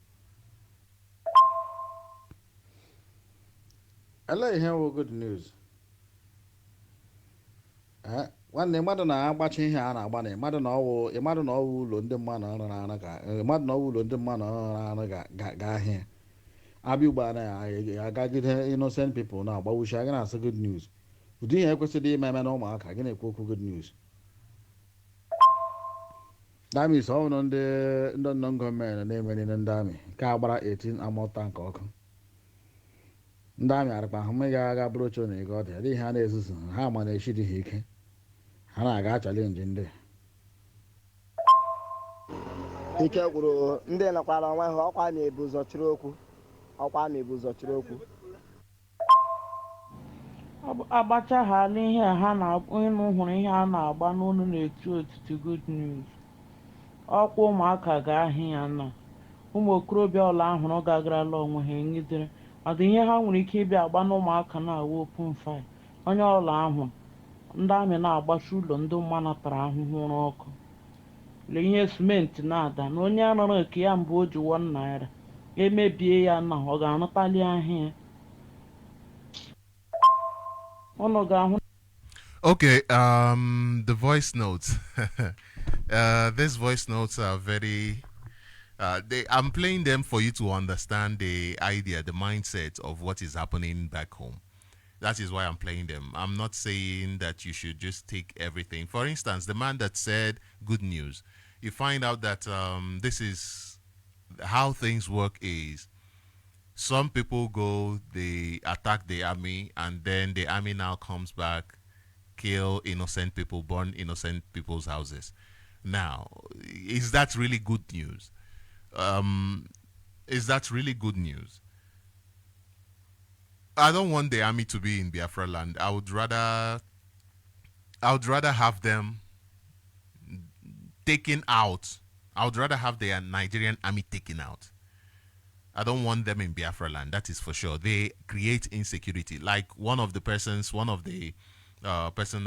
Ele ihe wụ good news. Nwanne mmadụ na-agbachi ihe a na-agba na mmadụ na ọwụ ụlọ ndị mmadụ ọrụ na-arụ ka mmadụ na ọwụ ụlọ ndị mmadụ ọrụ na-arụ ga ahịa. Abịa ugbo agagide innocent people na-agbawuchi aga na-asị good news. Ụdị ihe ekwesịrị ime na ụmụaka gị na-ekwu okwu good news. Dami is ọhụrụ ndị nọ gọọmenti na-emeri ndị amị ka agbara 18 amụta nke ọkụ. Ndị amị arịkpa ahụ mmega agha bụrụ oche na ego ọ dị adịghị ha na-ezuzu ha ma na-echidi ha ike. Ha na-aga chalenji ndị. Ike gwụrụ ndị nakwara onwe ha ọkwa na-ebu ụzọ chịrị okwu. Ọkwa na-ebu ụzọ chịrị okwu. Agbacha ha n'ihe ha na ịnụ hụrụ ihe a na-agba n'ụlọ na-eti otiti good news. Ọkwa ụmụaka ga-ahị ya na ụmụ okorobịa ọla ahụrụ gagarala onwe ha enyidere. Ọ dị ihe ha nwere ike ịbịa agba n'ụmụaka na-awụ open fire. Onye ọla ahụ ndị amị na-agbachi ụlọ ndị mma natara ahụhụ ụra ọkụ. Lee ihe simenti na-ada na onye arụrụ nke ya mbụ o ji $1 emebie ya na ọ ga-arụtali ahịa. Okay, the voice notes. These voice notes are very I'm playing them for you to understand the idea, the mindset of what is happening back home. That is why I'm playing them. I'm not saying that you should just take everything. For instance, the man that said good news, you find out that this is how things work is some people go, they attack the army, and then the army now comes back, kill innocent people, burn innocent people's houses. Now, is that really good news? Is that really good news? I don't want the army to be in Biafra land. I would rather have them taken out. I would rather have the Nigerian army taken out. I don't want them in Biafra land. That is for sure. They create insecurity. Like one of the person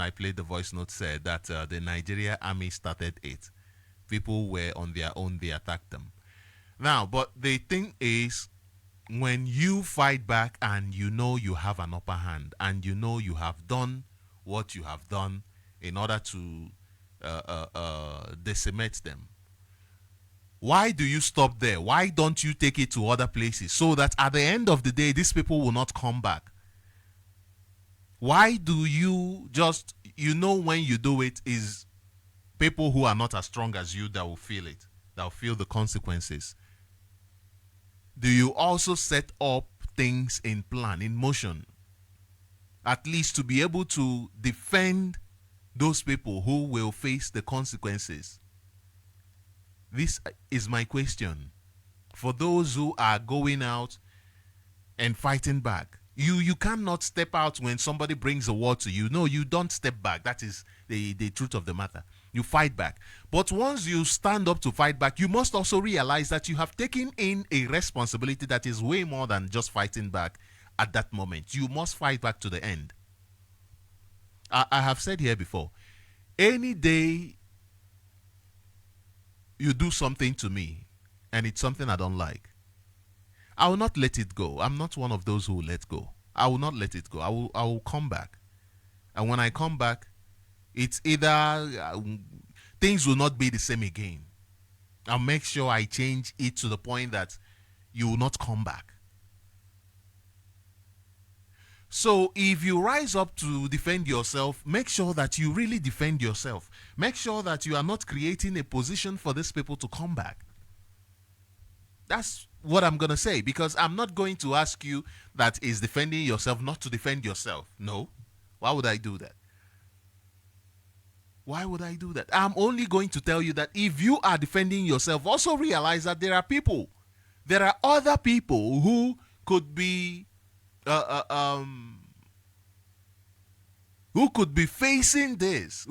I played the voice note said that the Nigeria army started it. People were on their own. They attacked them. Now, but the thing is, when you fight back and you know you have an upper hand and you know you have done what you have done in order to decimate them, Why do you stop there? Why don't you take it to other places so that at the end of the day, these people will not come back? Why do you just, when you do it is people who are not as strong as you that will feel it, that will feel the consequences? Do you also set up things in plan, in motion, at least to be able to defend those people who will face the consequences? This is my question. For those who are going out and fighting back, you cannot step out when somebody brings a war to you. No, you don't step back. That is the truth of the matter. You fight back. But once you stand up to fight back, you must also realize that you have taken in a responsibility that is way more than just fighting back at that moment. You must fight back to the end. I have said here before, any day you do something to me and it's something I don't like, I will not let it go. I'm not one of those who will let go. I will not let it go. I will come back. And when I come back, it's either things will not be the same again. I'll make sure I change it to the point that you will not come back. So if you rise up to defend yourself, make sure that you really defend yourself. Make sure that you are not creating a position for these people to come back. That's what I'm going to say, because I'm not going to ask you that is defending yourself not to defend yourself. No. Why would I do that? Why would I do that? I'm only going to tell you that if you are defending yourself, also realize that there are other people who could be who could be facing this,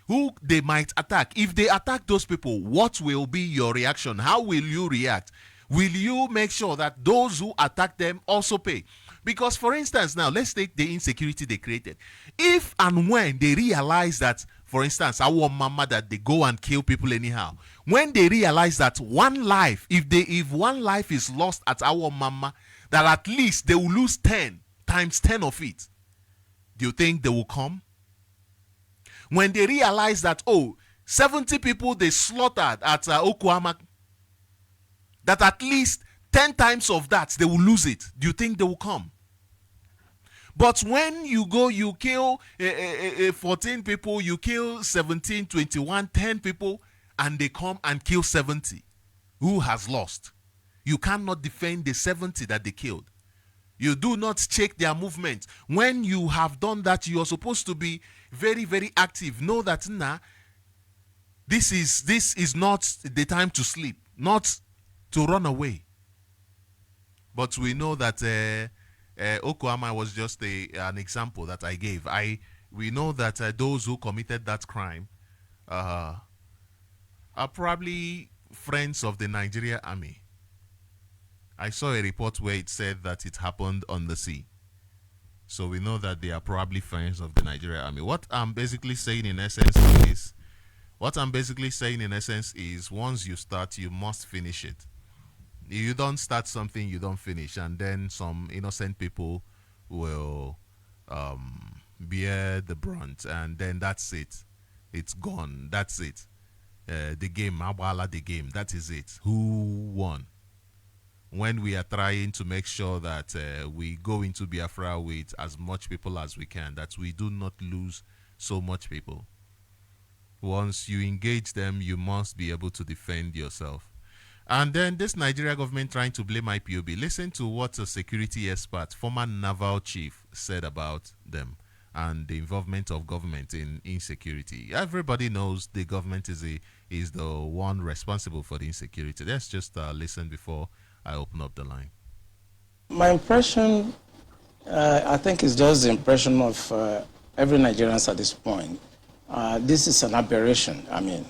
who they might attack. If they attack those people, what will be your reaction? How will you react? Will you make sure that those who attack them also pay? Because, for instance, now let's take the insecurity they created. If and when they realize that, for instance, our mama, that they go and kill people anyhow, when they realize that one life, if one life is lost at our mama, that at least they will lose 10 times 10 of it, do you think they will come? When they realize that, 70 people they slaughtered at Okuama, that at least 10 times of that they will lose it, do you think they will come? But when you go, you kill 14 people, you kill 17, 21, 10 people, and they come and kill 70. Who has lost? You cannot defend the 70 that they killed. You do not check their movement. When you have done that, you are supposed to be very, very active. Know that this is not the time to sleep, not to run away. But we know that Oklahoma was just an example that I gave. We know that those who committed that crime are probably friends of the Nigeria army. I saw a report where it said that it happened on the sea. So we know that they are probably friends of the Nigeria army. What I'm basically saying in essence is once you start, you must finish it. You don't start something, you don't finish, and then some innocent people will bear the brunt, and then that's it. It's gone. That's it. The game, the game. That is it. Who won? When we are trying to make sure that we go into Biafra with as much people as we can, that we do not lose so much people. Once you engage them, you must be able to defend yourself. And then this Nigeria government trying to blame IPOB. Listen to what a security expert, former naval chief, said about them and the involvement of government in insecurity. Everybody knows the government is the one responsible for the insecurity. Let's just listen before I open up the line. My impression, I think, is just the impression of every Nigerian at this point. This is an aberration. I mean,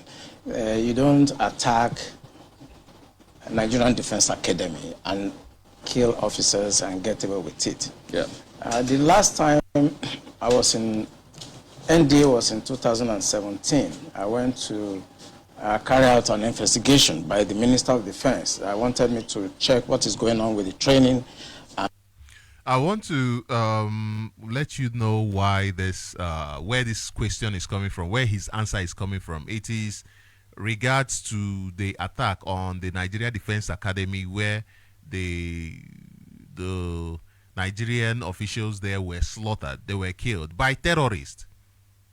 you don't attack Nigerian Defense Academy and kill officers and get away with it. Yeah. The last time I was in NDA was in 2017. I went to carry out an investigation by the Minister of Defense. I wanted me to check what is going on with the training. I want to let you know why this, where this question is coming from, where his answer is coming from. It is regards to the attack on the Nigeria Defense Academy, where the Nigerian officials there were slaughtered, they were killed by terrorists,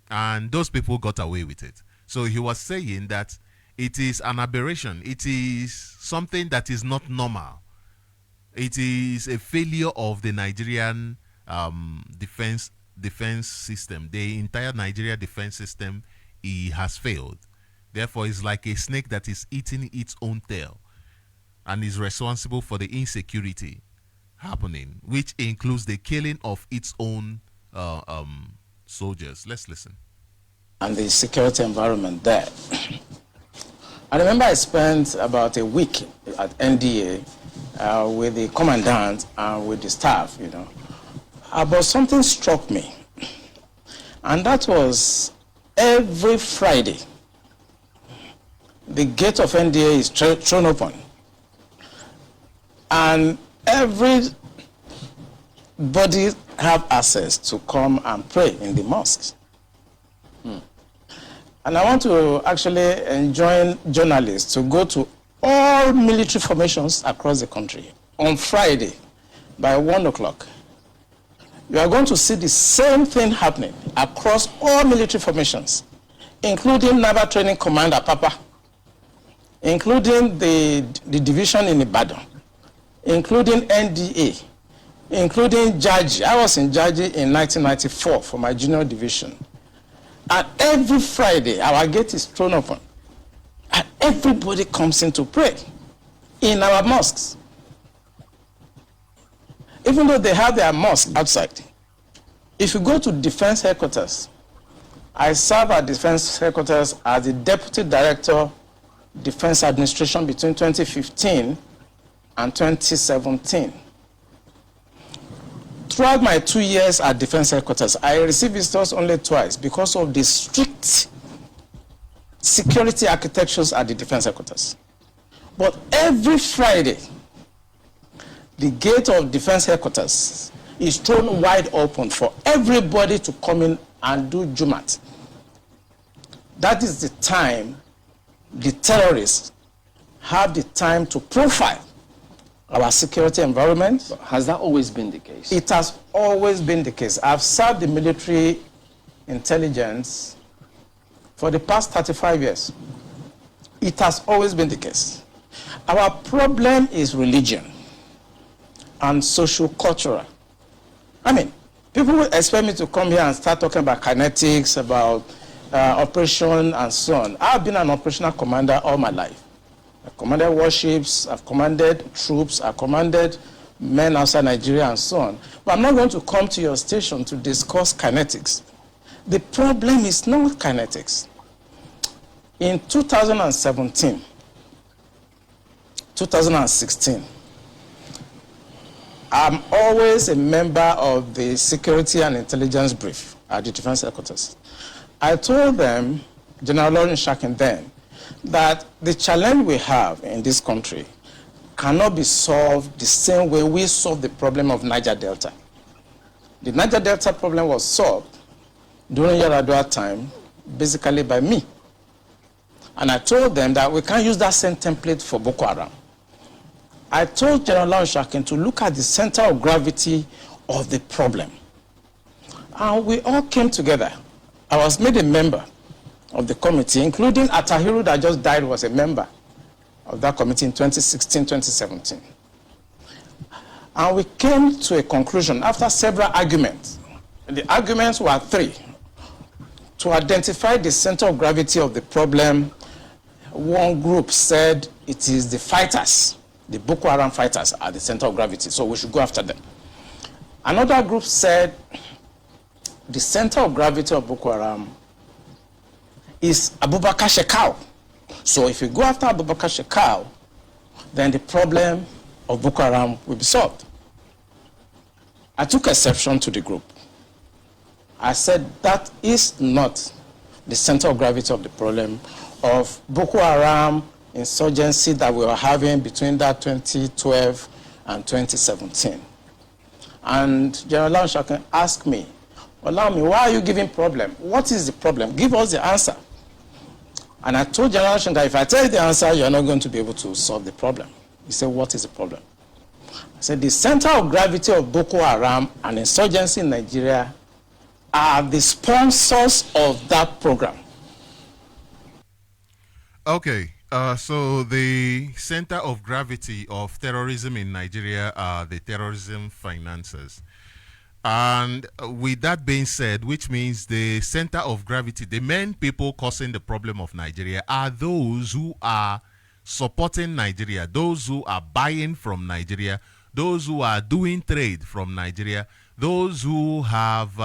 and those people got away with it. So he was saying that it is an aberration. It is something that is not normal. It is a failure of the Nigerian defense system. The entire Nigeria defense system, has failed. Therefore, it's like a snake that is eating its own tail and is responsible for the insecurity happening, which includes the killing of its own soldiers. Let's listen. And the security environment there. I remember I spent about a week at NDA with the commandant and with the staff, But something struck me. And that was every Friday, the gate of NDA is thrown open. And everybody have access to come and pray in the mosques. And I want to actually enjoin journalists to go to all military formations across the country on Friday by 1 o'clock. You are going to see the same thing happening across all military formations, including Naval Training Command Papa, including the division in Ibadan, including NDA, including Jaji. I was in Jaji in 1994 for my junior division. And every Friday, our gate is thrown open. And everybody comes in to pray in our mosques. Even though they have their mosque outside. If you go to defense headquarters, I serve at defense headquarters as the Deputy Director, Defense Administration between 2015 and 2017. Throughout my 2 years at defense headquarters, I received visitors only twice because of the strict security architectures at the defense headquarters. But every Friday, the gate of defense headquarters is thrown wide open for everybody to come in and do Jumat. That is the time the terrorists have the time to profile our security environment. Has that always been the case? It has always been the case. I've served the military intelligence for the past 35 years. It has always been the case. Our problem is religion and social-cultural. I mean, people will expect me to come here and start talking about kinetics, about operation and so on. I've been an operational commander all my life. I've commanded warships, I've commanded troops, I've commanded men outside Nigeria and so on. But I'm not going to come to your station to discuss kinetics. The problem is not kinetics. In 2017, 2016, I'm always a member of the Security and Intelligence Brief at the Defense Headquarters. I told them, General Lawrence Shakin then, that the challenge we have in this country cannot be solved the same way we solved the problem of Niger Delta. The Niger Delta problem was solved during Yar'Adua time, basically by me. And I told them that we can't use that same template for Boko Haram. I told General Lawrence Shakin to look at the center of gravity of the problem. And we all came together. I was made a member of the committee, including Atahiru that just died was a member of that committee in 2016, 2017. And we came to a conclusion after several arguments. The arguments were three. To identify the center of gravity of the problem, one group said it is the fighters, the Boko Haram fighters are the center of gravity, so we should go after them. Another group said the center of gravity of Boko Haram is Abubakar Shekau. So if you go after Abubakar Shekau, then the problem of Boko Haram will be solved. I took exception to the group. I said that is not the center of gravity of the problem of Boko Haram insurgency that we were having between that 2012 and 2017. And General Lawrence Shakin asked me, allow me, why are you giving problem? What is the problem? Give us the answer. And I told General Shin that if I tell you the answer, you're not going to be able to solve the problem. He said, what is the problem? I said, the center of gravity of Boko Haram and insurgency in Nigeria are the sponsors of that program. Okay, so the center of gravity of terrorism in Nigeria are the terrorism financiers. And with that being said, which means the center of gravity, the main people causing the problem of Nigeria are those who are supporting Nigeria, those who are buying from Nigeria, those who are doing trade from Nigeria, those who have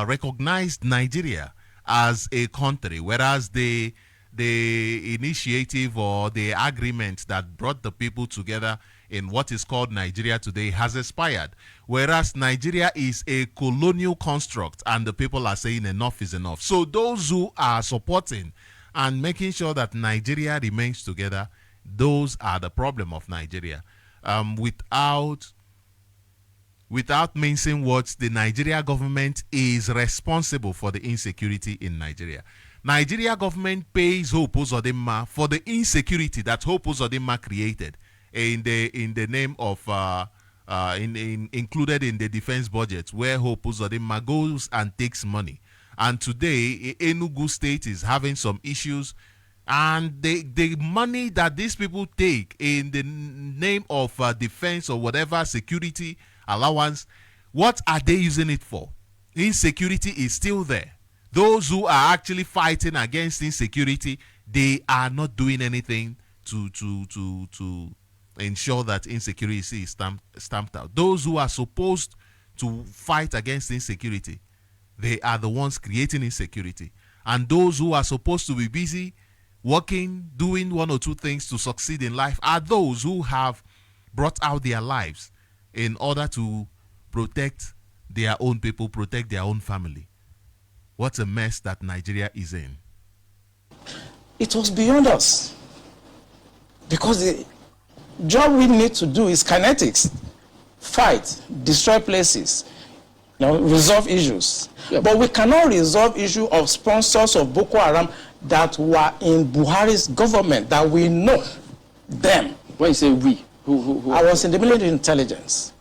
recognized Nigeria as a country, whereas the initiative or the agreement that brought the people together in what is called Nigeria today has expired. Whereas Nigeria is a colonial construct and the people are saying enough is enough. So those who are supporting and making sure that Nigeria remains together, those are the problem of Nigeria. Without mincing words, the Nigeria government is responsible for the insecurity in Nigeria. Nigeria government pays Hope Uzodinma for the insecurity that Hope Uzodinma created in the name of included in the defense budget, where Hope Uzodinma goes and takes money. And today, Enugu State is having some issues, and the money that these people take in the name of defense or whatever security allowance, what are they using it for? Insecurity is still there. Those who are actually fighting against insecurity, they are not doing anything to ensure that insecurity is stamped out. Those who are supposed to fight against insecurity, they are the ones creating insecurity. And those who are supposed to be busy working, doing one or two things to succeed in life are those who have brought out their lives in order to protect their own people, protect their own family. What a mess that Nigeria is in. It was beyond us. Because the job we need to do is kinetics. Fight, destroy places, resolve issues. Yeah. But we cannot resolve issue of sponsors of Boko Haram that were in Buhari's government, that we know them. When you say we, who I was in the military intelligence.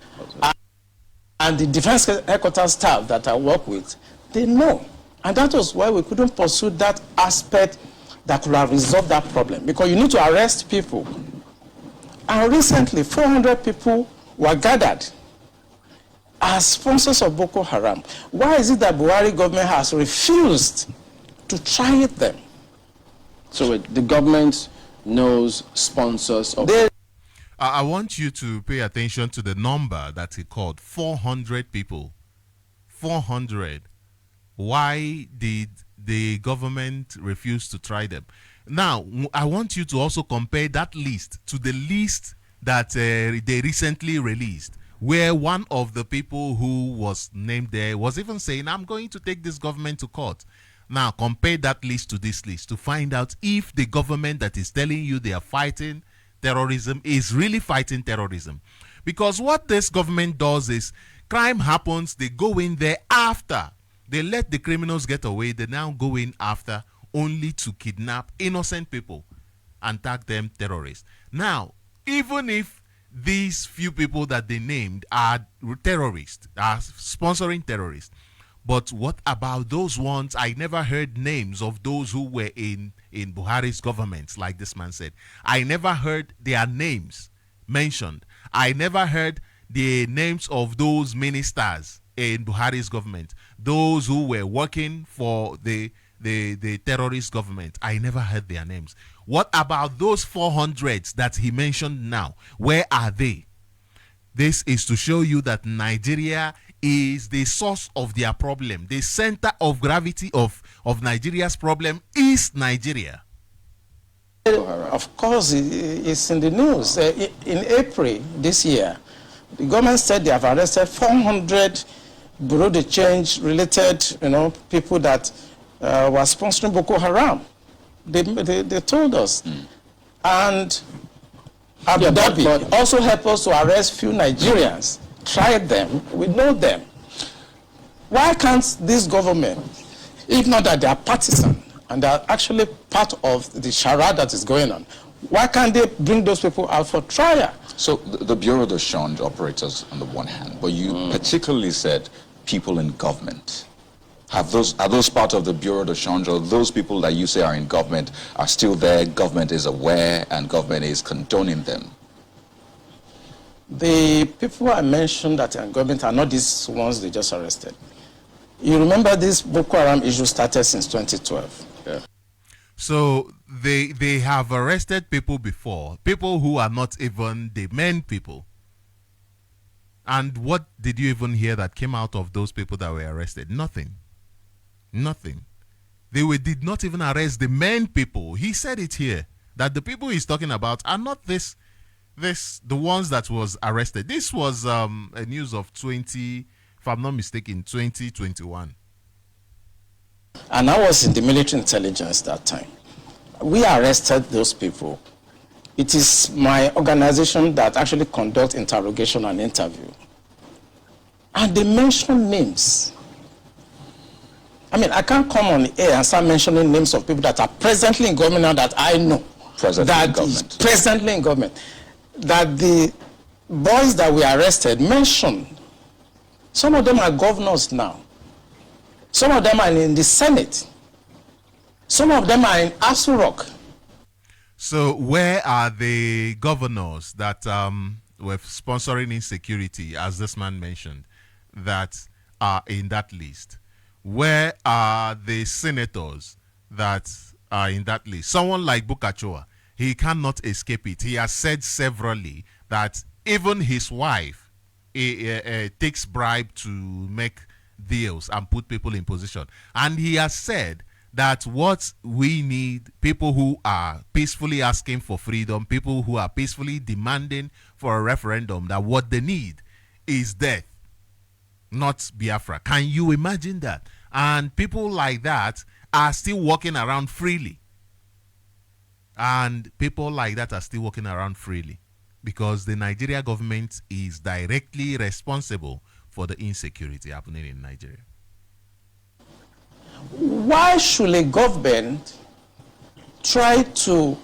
And the defense headquarters staff that I work with, they know. And that was why we couldn't pursue that aspect that could have resolved that problem. Because you need to arrest people. And recently, 400 people were gathered as sponsors of Boko Haram. Why is it that Buhari government has refused to try them? So the government knows sponsors of... I want you to pay attention to the number that he called, 400 people. 400. Why did the government refuse to try them? Now, I want you to also compare that list to the list that they recently released, where one of the people who was named there was even saying, I'm going to take this government to court. Now, compare that list to this list to find out if the government that is telling you they are fighting terrorism is really fighting terrorism. Because what this government does is, crime happens, they go in there after. They let the criminals get away, they now go in after only to kidnap innocent people and tag them terrorists. Now, even if these few people that they named are terrorists, are sponsoring terrorists, but what about those ones? I never heard names of those who were in Buhari's government, like this man said. I never heard their names mentioned. I never heard the names of those ministers in Buhari's government, those who were working for the terrorist government. I never heard their names. What about those 400s that he mentioned now? Where are they? This is to show you that Nigeria is the source of their problem. The center of gravity of Nigeria's problem is Nigeria. Of course, it's in the news. In April this year, the government said they have arrested 400 Bureau de Change related, people that were sponsoring Boko Haram. They told us. And Abu Dhabi also helped us to arrest few Nigerians. Tried them, we know them. Why can't this government, if not that they are partisan, and they are actually part of the charade that is going on. Why can't they bring those people out for trial? So the Bureau de Change operates on the one hand, but you particularly said people in government. Are those part of the Bureau de Change, or those people that you say are in government are still there, government is aware, and government is condoning them? The people I mentioned that are in government are not these ones they just arrested. You remember this Boko Haram issue started since 2012. Yeah. So they have arrested people before, people who are not even the main people. And what did you even hear that came out of those people that were arrested? Nothing. Nothing. Did not even arrest the main people. He said it here, that the people he's talking about are not the ones that was arrested. This was a news of 20, if I'm not mistaken, 2021. And I was in the military intelligence that time. We arrested those people. It is my organization that actually conducts interrogation and interview. And they mention names. I mean, I can't come on air and start mentioning names of people that are presently in government now that I know. Presently in government. That the boys that we arrested mentioned. Some of them are governors now. Some of them are in the Senate. Some of them are in Asu Rock. So where are the governors that were sponsoring insecurity, as this man mentioned, that are in that list? Where are the senators that are in that list? Someone like Bukachua, he cannot escape it. He has said severally that even his wife takes bribe to make deals and put people in position. And he has said that what we need, people who are peacefully asking for freedom, people who are peacefully demanding for a referendum, that what they need is death, not Biafra. Can you imagine that? And people like that are still walking around freely. And people like that are still walking around freely because the Nigeria government is directly responsible for the insecurity happening in Nigeria. Why should a government try to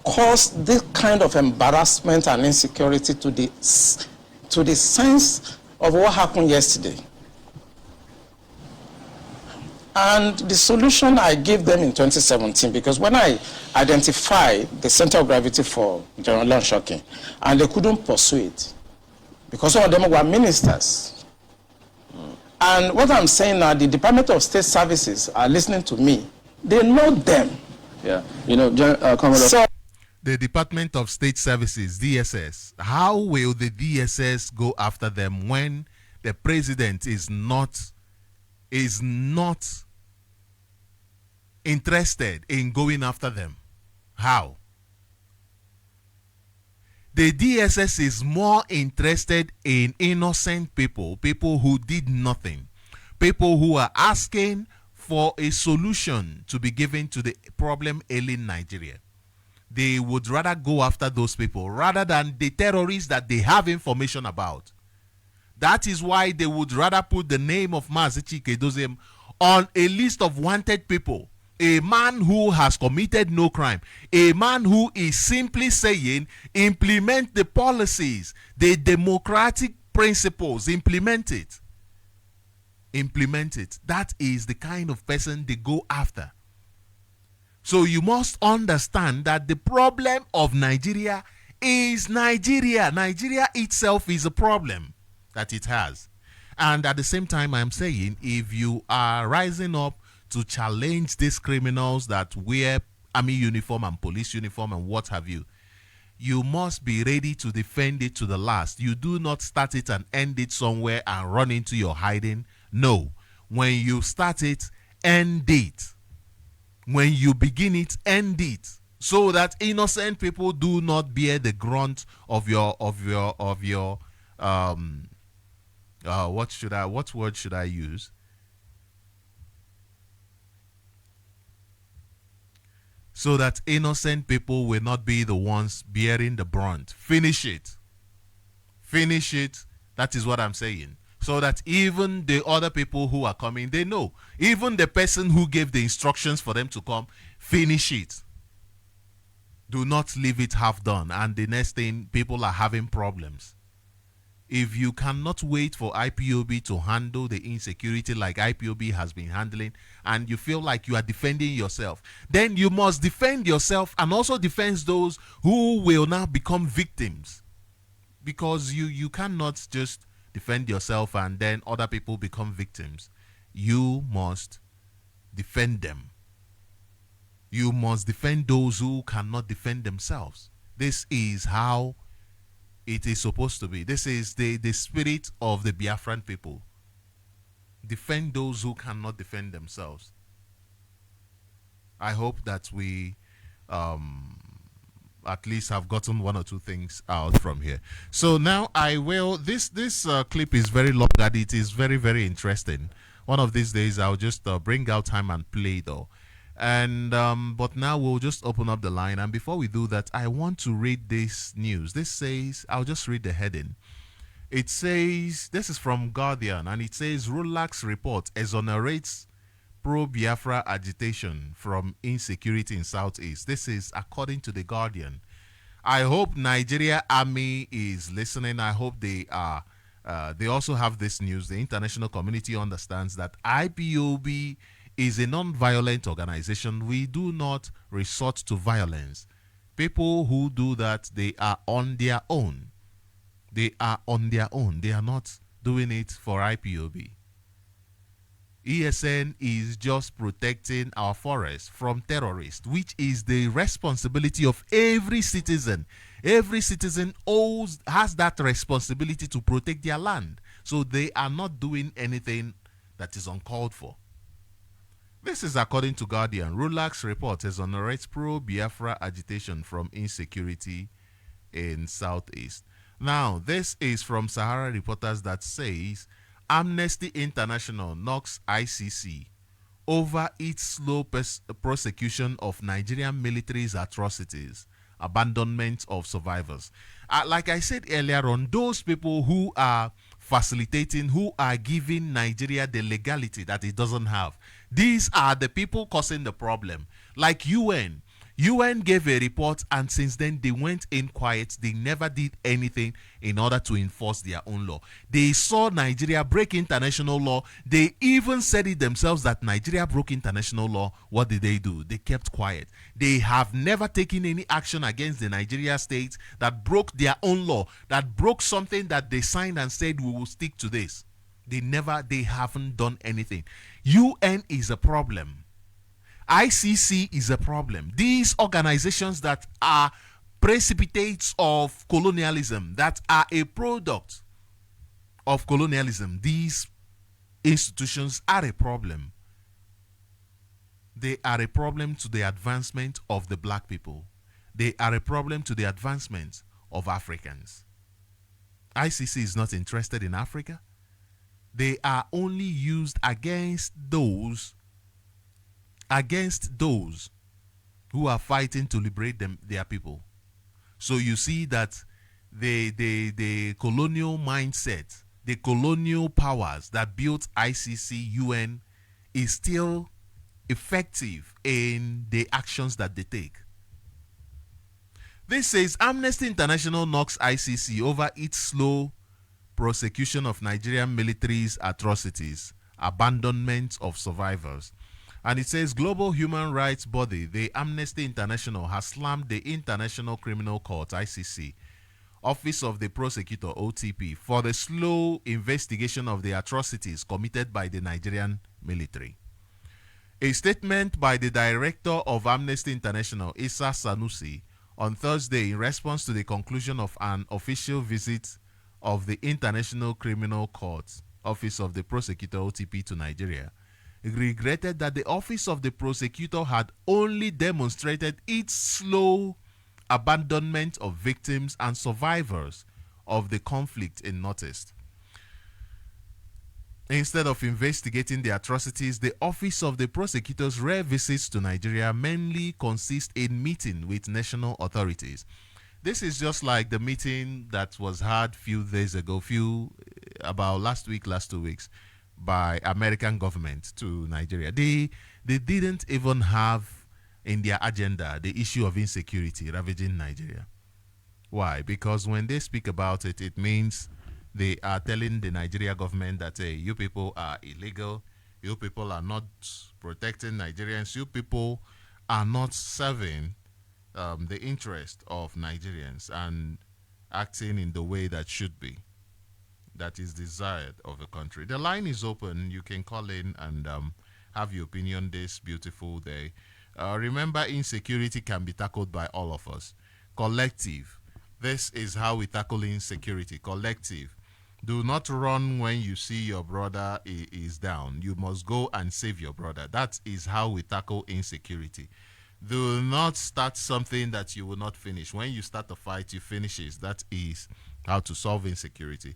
cause this kind of embarrassment and insecurity to the sense of what happened yesterday? And the solution I gave them in 2017, because when I identified the center of gravity for General Lanshokin, and they couldn't pursue it, because some of them were ministers. And what I'm saying now, the Department of State Services are listening to me. They know them. Yeah, you know, Commodore. So, the Department of State Services, DSS, how will the DSS go after them when the president is not interested in going after them? How? The DSS is more interested in innocent people, people who did nothing, people who are asking for a solution to be given to the problem ailing Nigeria. They would rather go after those people rather than the terrorists that they have information about. That is why they would rather put the name of Mazi Chike on a list of wanted people. A man who has committed no crime. A man who is simply saying, implement the policies, the democratic principles, implement it. Implement it. That is the kind of person they go after. So you must understand that the problem of Nigeria is Nigeria. Nigeria itself is a problem that it has. And at the same time, I'm saying, if you are rising up to challenge these criminals that wear army uniform and police uniform and what have you, you must be ready to defend it to the last. You do not start it and end it somewhere and run into your hiding. No. When you start it, end it. When you begin it, end it. So that innocent people do not bear the grunt of your what word should I use? So that innocent people will not be the ones bearing the brunt. Finish it. Finish it. That is what I'm saying. so that even the other people who are coming, they know. Even the person who gave the instructions for them to come, finish it. Do not leave it half done. And the next thing, people are having problems. If you cannot wait for IPOB to handle the insecurity like IPOB has been handling, and you feel like you are defending yourself, then you must defend yourself and also defend those who will now become victims. Because you cannot just defend yourself and then other people become victims. You must defend them. You must defend those who cannot defend themselves. This is how it is supposed to be. This is the spirit of the Biafran people. Defend those who cannot defend themselves. I hope that we at least have gotten one or two things out from here. So now I will, this clip is very long and it is very, very interesting. One of these days I'll just bring out time and play though. And but now we'll just open up the line, and before we do that, I want to read this news. This says, I'll just read the heading. It says, this is from Guardian, and it says, Rolax report exonerates pro-Biafra agitation from insecurity in Southeast. This is according to the Guardian. I hope Nigeria Army is listening. I hope they are. They also have this news. The international community understands that IPOB is a non-violent organization. We do not resort to violence. People who do that, they are on their own. They are on their own. They are not doing it for IPOB. ESN is just protecting our forests from terrorists, which is the responsibility of every citizen. Every citizen has that responsibility to protect their land. So they are not doing anything that is uncalled for. This is according to Guardian. Rolax report exonerates pro-Biafra agitation from insecurity in Southeast. Now, this is from Sahara Reporters that says Amnesty International knocks ICC over its slow prosecution of Nigerian military's atrocities, abandonment of survivors. Like I said earlier on, those people who are facilitating, who are giving Nigeria the legality that it doesn't have, these are the people causing the problem. Like UN. UN gave a report, and since then they went in quiet. They never did anything in order to enforce their own law. They saw Nigeria break international law. They even said it themselves that Nigeria broke international law. What did they do? They kept quiet. They have never taken any action against the Nigeria state that broke their own law, that broke something that they signed and said we will stick to this. They haven't done anything. UN is a problem. ICC is a problem. These organizations that are precipitates of colonialism, that are a product of colonialism, these institutions are a problem. They are a problem to the advancement of the black people. They are a problem to the advancement of Africans. ICC is not interested in Africa. They are only used against those who are fighting to liberate their people. So you see that the colonial mindset, the colonial powers that built ICC, UN, is still effective in the actions that they take. This says Amnesty International knocks ICC over its slow prosecution of Nigerian military's atrocities, abandonment of survivors. And it says global human rights body, the Amnesty International, has slammed the International Criminal Court, ICC, Office of the Prosecutor, OTP, for the slow investigation of the atrocities committed by the Nigerian military. A statement by the director of Amnesty International, Issa Sanusi, on Thursday in response to the conclusion of an official visit of the International Criminal Court, Office of the Prosecutor, OTP, to Nigeria, regretted that the Office of the Prosecutor had only demonstrated its slow abandonment of victims and survivors of the conflict in Northeast. Instead of investigating the atrocities, the Office of the Prosecutor's rare visits to Nigeria mainly consist in meeting with national authorities. This is just like the meeting that was had few days ago, about last week, last 2 weeks, by American government to Nigeria. They didn't even have in their agenda the issue of insecurity ravaging Nigeria. Why? Because when they speak about it, it means they are telling the Nigeria government that, hey, you people are illegal, you people are not protecting Nigerians, you people are not serving the interest of Nigerians and acting in the way that should be, that is desired of the country. The line is open. You can call in and have your opinion this beautiful day. Remember, insecurity can be tackled by all of us. Collective. This is how we tackle insecurity. Collective. Do not run when you see your brother is down. You must go and save your brother. That is how we tackle insecurity. Do not start something that you will not finish. When you start a fight, you finish it. That is how to solve insecurity.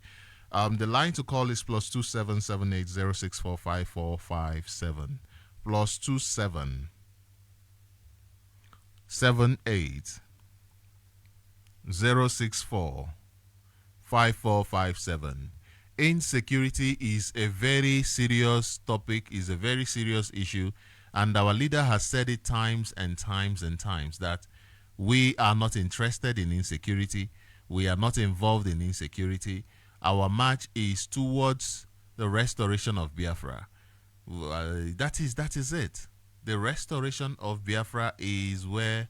The line to call is +27780645457. +27780645457. Insecurity is a very serious topic, is a very serious issue, and our leader has said it times and times and times that we are not interested in insecurity. We are not involved in insecurity. Our march is towards the restoration of Biafra. That is it. The restoration of Biafra is where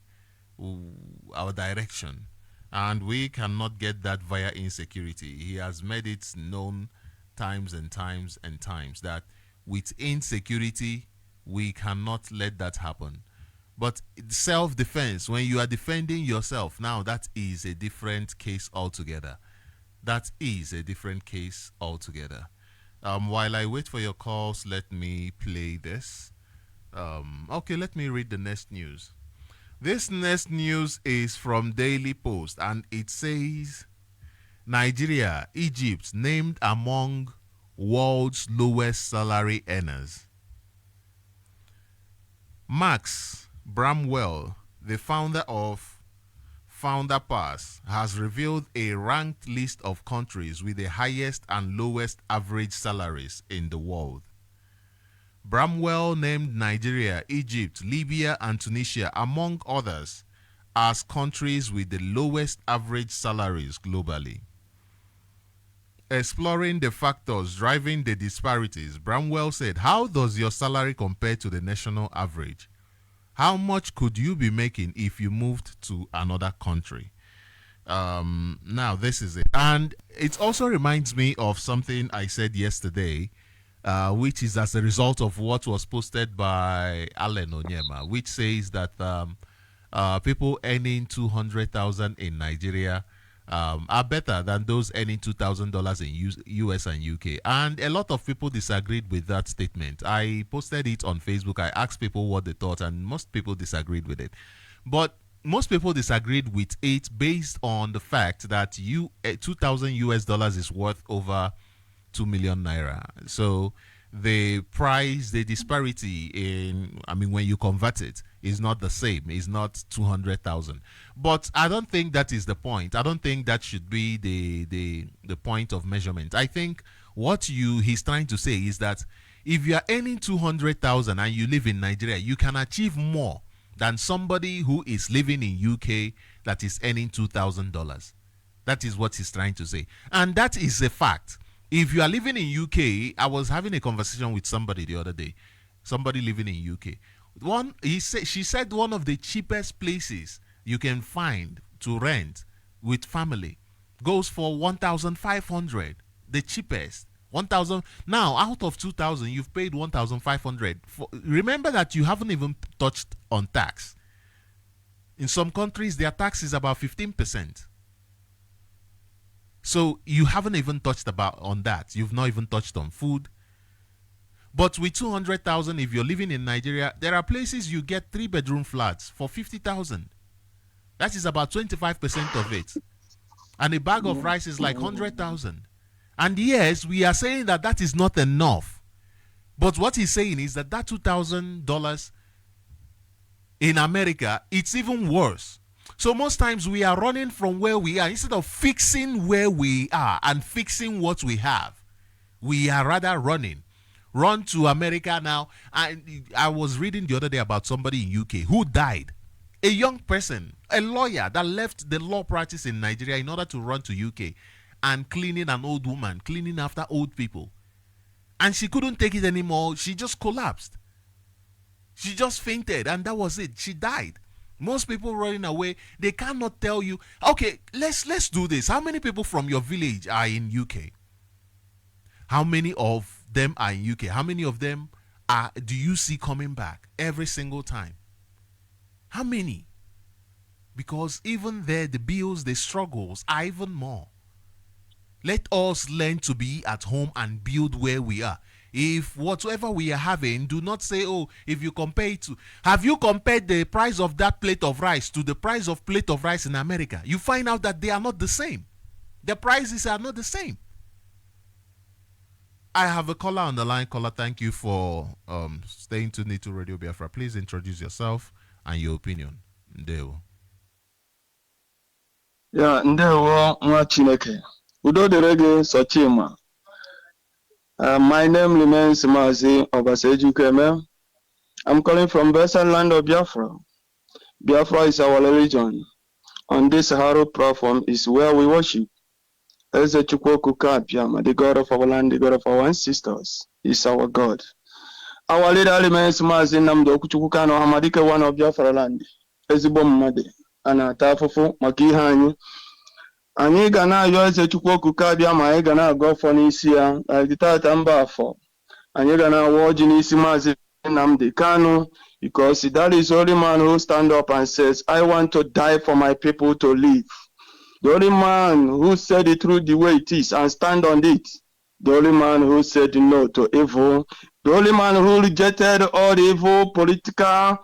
our direction, and we cannot get that via insecurity. He has made it known times and times and times that with insecurity we cannot let that happen. But self-defense, when you are defending yourself, now that is a different case altogether. That is a different case altogether. While I wait for your calls, let me play this. Okay, let me read the next news. This next news is from Daily Post, and it says, Nigeria, Egypt named among world's lowest salary earners. Max Bramwell, the founder of Founder Pass, has revealed a ranked list of countries with the highest and lowest average salaries in the world. Bramwell named Nigeria, Egypt, Libya, and Tunisia, among others, as countries with the lowest average salaries globally. Exploring the factors driving the disparities, Bramwell said, how does your salary compare to the national average? How much could you be making if you moved to another country? Now, this is it. And it also reminds me of something I said yesterday, which is as a result of what was posted by Allen Onyema, which says that people earning $200,000 in Nigeria are better than those earning $2,000 in US and UK. And a lot of people disagreed with that statement. I posted it on Facebook. I asked people what they thought, and most people disagreed with it. But most people disagreed with it based on the fact that $2,000 is worth over 2 million naira. So the price, the disparity in, when you convert it, is not the same. It's not 200,000. But I don't think that is the point. I don't think that should be the point of measurement. I think what he's trying to say is that if you are earning 200,000 and you live in Nigeria, you can achieve more than somebody who is living in UK that is earning $2,000. That is what he's trying to say. And that is a fact. If you are living in UK, I was having a conversation with somebody the other day, somebody living in UK. She said one of the cheapest places you can find to rent with family goes for 1,500. The cheapest, 1,000. Now, out of 2,000, you've paid 1,500. Remember that you haven't even touched on tax. In some countries, their tax is about 15%. So you haven't even touched on that. You've not even touched on food. But with 200,000, if you're living in Nigeria, there are places you get 3-bedroom flats for 50,000. That is about 25% of it. And a bag of rice is like 100,000. And yes, we are saying that that is not enough. But what he's saying is that $2,000 in America, it's even worse. So most times we are running from where we are instead of fixing where we are and fixing what we have. We are rather running. Run to America now. I was reading the other day about somebody in UK who died. A young person, a lawyer that left the law practice in Nigeria in order to run to UK and cleaning an old woman, cleaning after old people. And she couldn't take it anymore. She just collapsed. She just fainted and that was it. She died. Most people running away, they cannot tell you, okay, let's do this. How many people from your village are in UK? How many of them are in UK? How many of them do you see coming back every single time? How many? Because even there, the bills, the struggles are even more. Let us learn to be at home and build where we are. If whatever we are having, do not say, oh, if you compare it to, have you compared the price of that plate of rice to the price of plate of rice in America? You find out that they are not the same. The prices are not the same. I have a caller on the line. Caller, thank you for staying tuned to Radio Biafra. Please introduce yourself and your opinion. Ndewo. Yeah, ndewo nwa Chineke. Udo dịrị gị Sochima. My name remains Mazi Obasejukeme. I'm calling from Western land of Biafra. Biafra is our religion. On this Sahara platform is where we worship. Eze Chukwoku Kabiama, the God of our land, the God of our ancestors, is our God. Our leader remains Mazi Namdo Kuchukukano Hamadike, one of Biafra land. Ezibom Made, Anata Fufu, Makihani. Anyị ga na-ayọ Eze Chukwoku Kabiama, anyị ga na-agọ ọfọ n'isi ya, anyị tata mba afọ. Anyị ga na-awa ọjị n'isi Mazi Nnamdi Kanu, because that is the only man who stand up and says, I want to die for my people to live. The only man who said the truth the way it is and stand on it. The only man who said no to evil. The only man who rejected all the evil political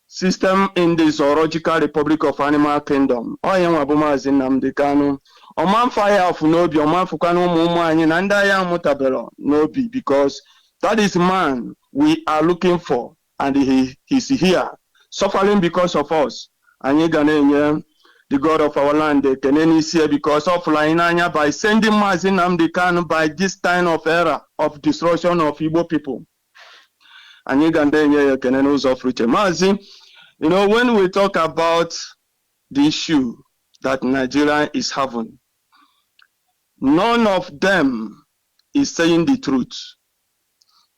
system in the zoological republic of animal kingdom. Oya nwabu Mazi Nnamdi Kanu. Oman fire of Nobi, Oman Fukanu Mumani, Nandaya Mutabelo Nobi, because that is man we are looking for, and he's here, suffering because of us. And you're gonna the God of our land, the Keneni here because of Lainanya by sending Mazi Nnamdi Kanu by this time of era of destruction of Igbo people. And you're gonna Keneni of Riche Mazi. You know, when we talk about the issue that Nigeria is having, none of them is saying the truth.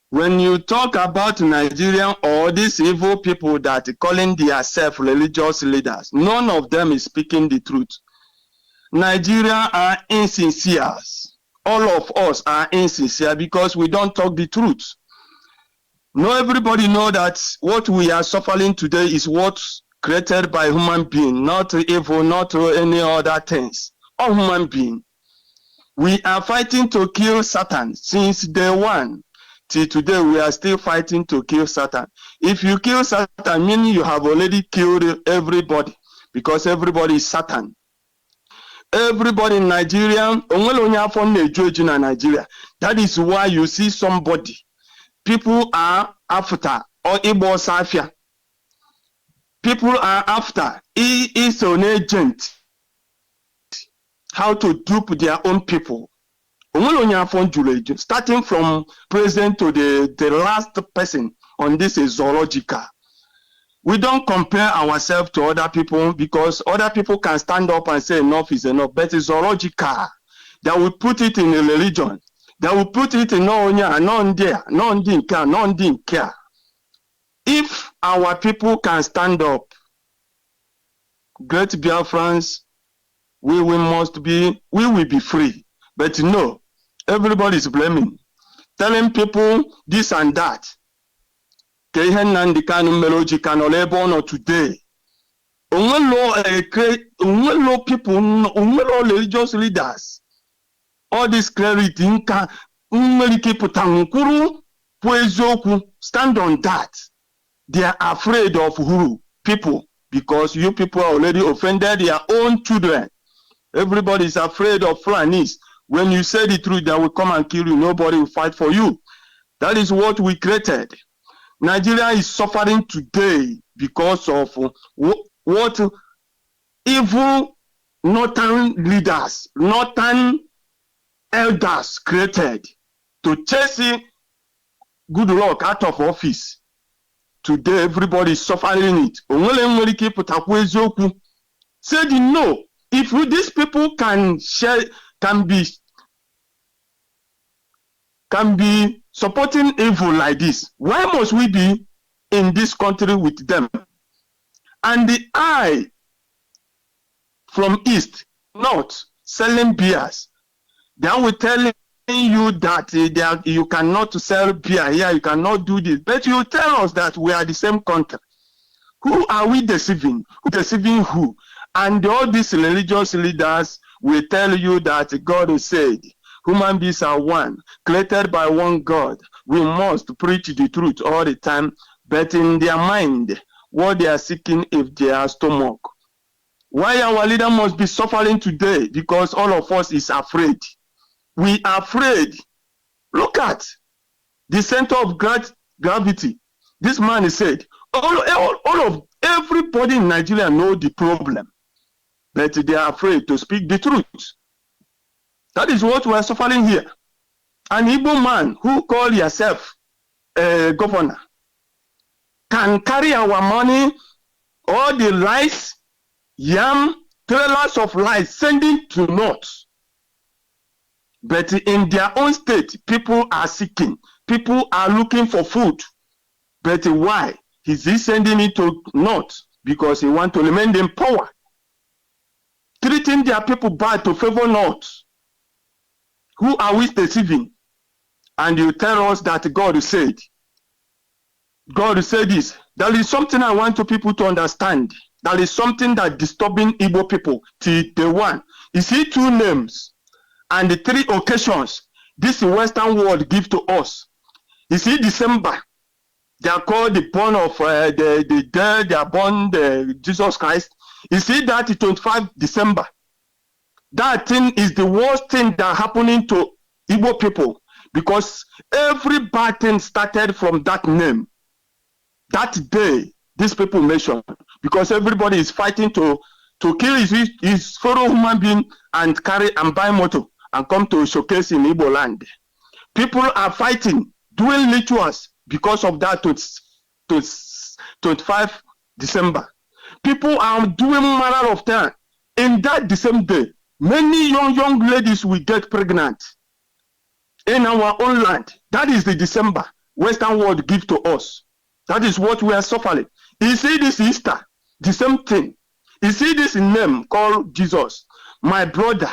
When you talk about Nigerian or these evil people that are calling themselves religious leaders, none of them is speaking the truth. Nigeria are insincere. All of us are insincere because we don't talk the truth. No, everybody know that what we are suffering today is what's created by human being, not evil, not any other things. All human being. We are fighting to kill Satan since day one. Till today, we are still fighting to kill Satan. If you kill Satan, meaning you have already killed everybody, because everybody is Satan. Everybody in Nigeria, Nigeria. That is why you see somebody. People are after or Igbo Safia. People are after. He is an agent. How to dupe their own people. Starting from president to the last person on this is zoological. We don't compare ourselves to other people because other people can stand up and say enough is enough, but it's zoological. That will put it in a religion. That will put it in non care. If our people can stand up, great Biafrans, we will be free. But no, everybody is blaming, telling people this and that. Today, people, religious leaders, all this clarity, stand on that. They are afraid of who? People, because you people are already offended their own children. Everybody is afraid of Fulanis. When you say the truth, they will come and kill you. Nobody will fight for you. That is what we created. Nigeria is suffering today because of what evil northern leaders, northern elders created to chase good luck out of office. Today, everybody is suffering it. Said no. If these people can be supporting evil like this, why must we be in this country with them? And the eye from east, north, selling beers, they will tell you that you cannot sell beer here, you cannot do this. But you tell us that we are the same country. Who are we deceiving? Who deceiving who? And all these religious leaders will tell you that God said, human beings are one, created by one God. We must preach the truth all the time, but in their mind, what they are seeking is their stomach. Why our leader must be suffering today? Because all of us is afraid. We are afraid. Look at the center of gravity. This man said, everybody in Nigeria know the problem, but they are afraid to speak the truth. That is what we are suffering here. An Igbo man who call yourself a governor can carry our money, all the rice, yam, trailers of rice, sending to north. But in their own state, people are seeking. People are looking for food. But why? Is he sending it to north? Because he wants to remain in power. Treating their people bad to favor north. Who are we deceiving? And you tell us that God said. God said this. There is something I want people to understand. There is something that disturbing Igbo people till the one. You see two names and the three occasions this Western world give to us. You see December. They are called the born of the dead. They are born Jesus Christ. You see that 25 December. That thing is the worst thing that happening to Igbo people, because every bad thing started from that name. That day, these people mentioned, because everybody is fighting to kill his fellow human being and carry and buy motor and come to showcase in Igbo land. People are fighting, doing rituals because of that 25 December. People are doing manner of things. In that the same day, many young ladies will get pregnant in our own land. That is the December Western world give to us. That is what we are suffering. You see this Easter, the same thing. You see this name called Jesus. My brother,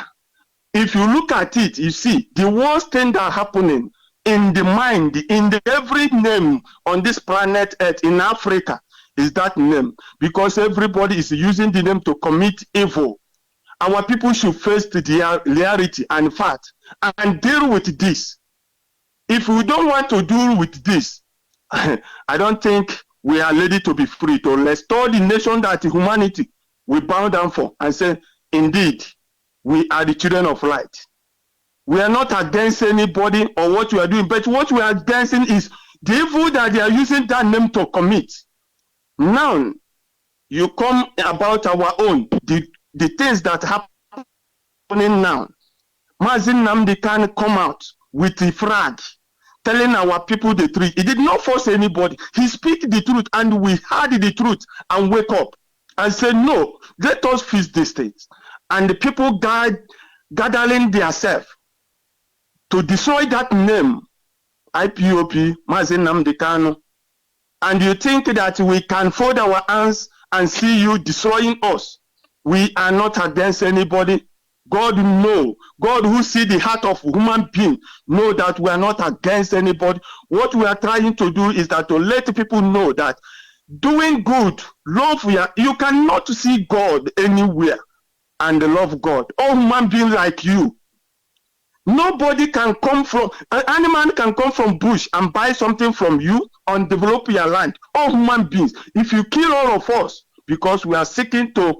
if you look at it, you see the worst thing that happening in the mind, in every name on this planet Earth, in Africa, is that name. Because everybody is using the name to commit evil. Our people should face the reality and fact and deal with this. If we don't want to deal with this, I don't think we are ready to be free to restore the nation that humanity we bow down for and say, indeed, we are the children of light. We are not against anybody or what we are doing, but what we are against is the evil that they are using that name to commit. Now, you come about our own, the things that are happening now. Mazin Namdi can come out with a flag telling our people the truth. He did not force anybody. He speak the truth and we heard the truth and wake up and say, no, let us fix these things. And the people gathering themselves to destroy that name, IPOP, Mazin Namdi Kanu. And you think that we can fold our hands and see you destroying us. We are not against anybody. God know. God who see the heart of human being know that we are not against anybody. What we are trying to do is that to let people know that doing good, love, you cannot see God anywhere and love God. All human beings like you. Nobody can come from, an animal can come from bush and buy something from you and develop your land. All human beings. If you kill all of us because we are seeking to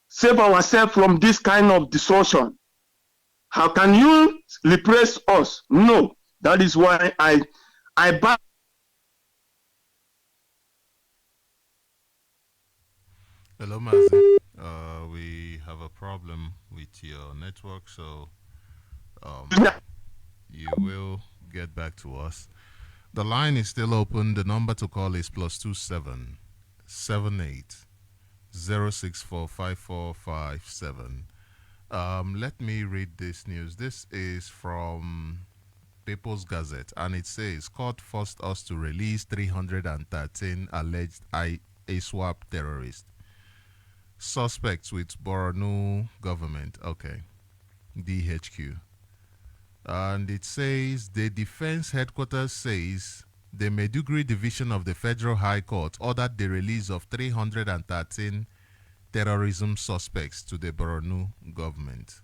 save ourselves from this kind of destruction, how can you replace us? No. That is why I back. Hello, Mazi. We have a problem with your network, so you will get back to us. The line is still open. The number to call is +27 78 064 5457. Let me read this news. This is from People's Gazette, and it says court forced us to release 313 alleged ISWAP terrorists. Suspects with Borno government. Okay. DHQ. And it says the defense headquarters says the Maiduguri division of the Federal High Court ordered the release of 313 terrorism suspects to the Borno government.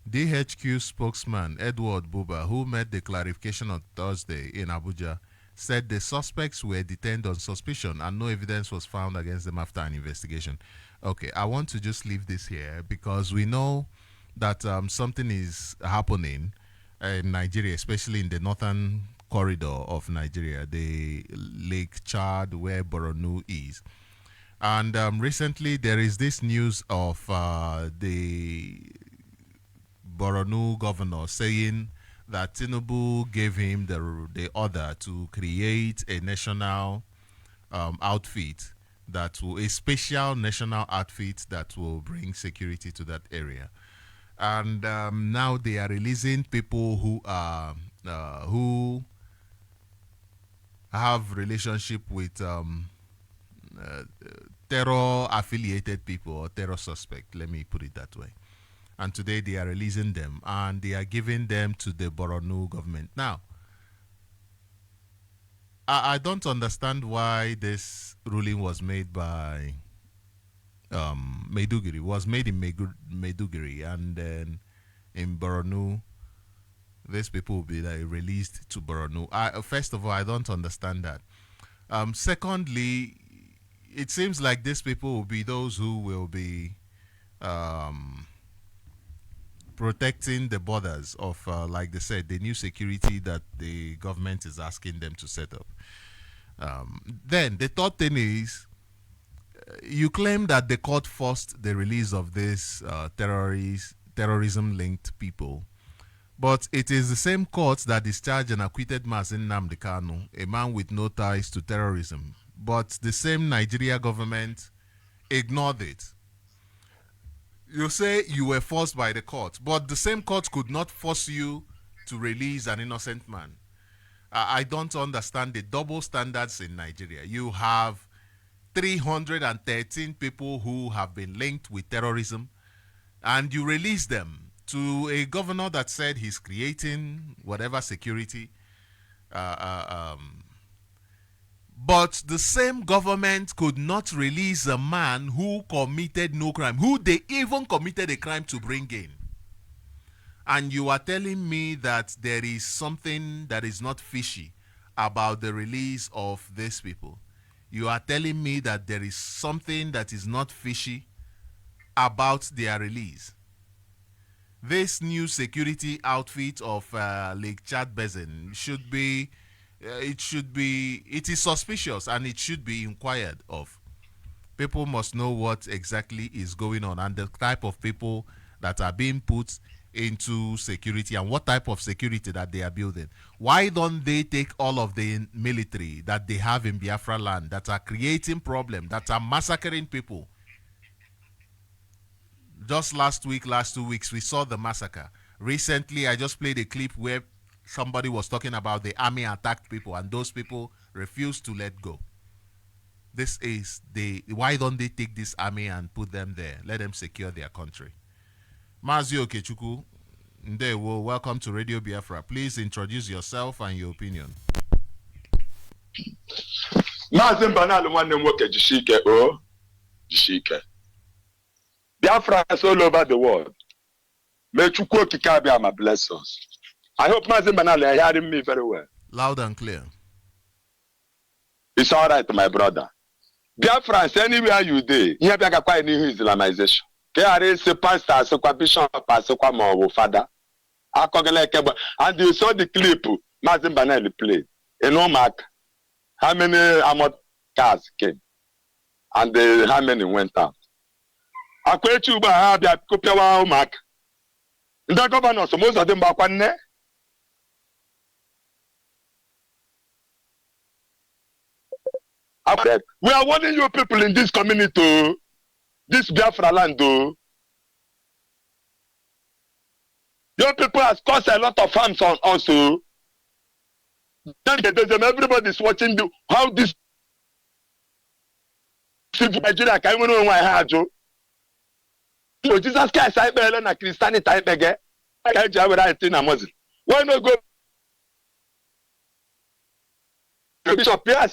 DHQ spokesman Edward Buba, who made the clarification on Thursday in Abuja, said the suspects were detained on suspicion and no evidence was found against them after an investigation. Okay, I want to just leave this here because we know that something is happening in Nigeria, especially in the northern corridor of Nigeria, the Lake Chad, where Borno is. And recently there is this news of the Borno governor saying that Tinubu gave him the order to create a national outfit that will, a special national outfit that will bring security to that area. And now they are releasing people who are who have relationship with terror affiliated people or terror suspect. Let me put it that way. And today they are releasing them and they are giving them to the Borno government. Now, I don't understand why this ruling was made by Maiduguri. It was made in Maiduguri, and then in Borno, these people will be released to Borno. First of all, I don't understand that. Secondly, it seems like these people will be those who will be protecting the borders of, like they said, the new security that the government is asking them to set up. Then the third thing is, you claim that the court forced the release of these terrorism-linked people, but it is the same court that discharged and acquitted Mazin Nnamdi Kanu, a man with no ties to terrorism. But the same Nigeria government ignored it. You say you were forced by the court, but the same court could not force you to release an innocent man. I don't understand the double standards in Nigeria. You have 313 people who have been linked with terrorism, and you release them to a governor that said he's creating whatever security. But the same government could not release a man who committed no crime, who they even committed a crime to bring in. And you are telling me that there is something that is not fishy about the release of these people. You are telling me that there is something that is not fishy about their release. This new security outfit of Lake Chad Basin should be, it is suspicious and it should be inquired of. People must know what exactly is going on and the type of people that are being put into security and what type of security that they are building. Why don't they take all of the military that they have in Biafra land that are creating problems, that are massacring people? Just last 2 weeks, we saw the massacre. Recently, I just played a clip where somebody was talking about the army attacked people and those people refused to let go. This is why don't they take this army and put them there? Let them secure their country. Mazi Okechukwu, Ndewo, welcome to Radio Biafra. Please introduce yourself and your opinion. Mazi Mbanali nwanne m nwoke jishike o jishike. Biafra is all over the world. May Chukwu okike abịama bless us. I hope Mazi Mbanali are hearing me very well. Loud and clear. It's all right, my brother. Biafra, anywhere you dey, ihe bịagakwa n'ihu Islamization. KRS pastor, asokwa bishop, asokwa ma father. And you saw the clip Mazi Mbanali played in Omak. How many armored cars came? and how many went out. Akwechi Uba ha bịa kopịawa ụmụaka. Ndị gọvanọ so most of them gbakwa nne. We are warning you people in this community, this Biafra land. Your people has caused a lot of harms on us. Everybody is watching how this Nigeria can even know why I had you. So Jesus Christ, I bear na Christianity, I beg. I can't have a Muslim. Why not go? Bishop, yes,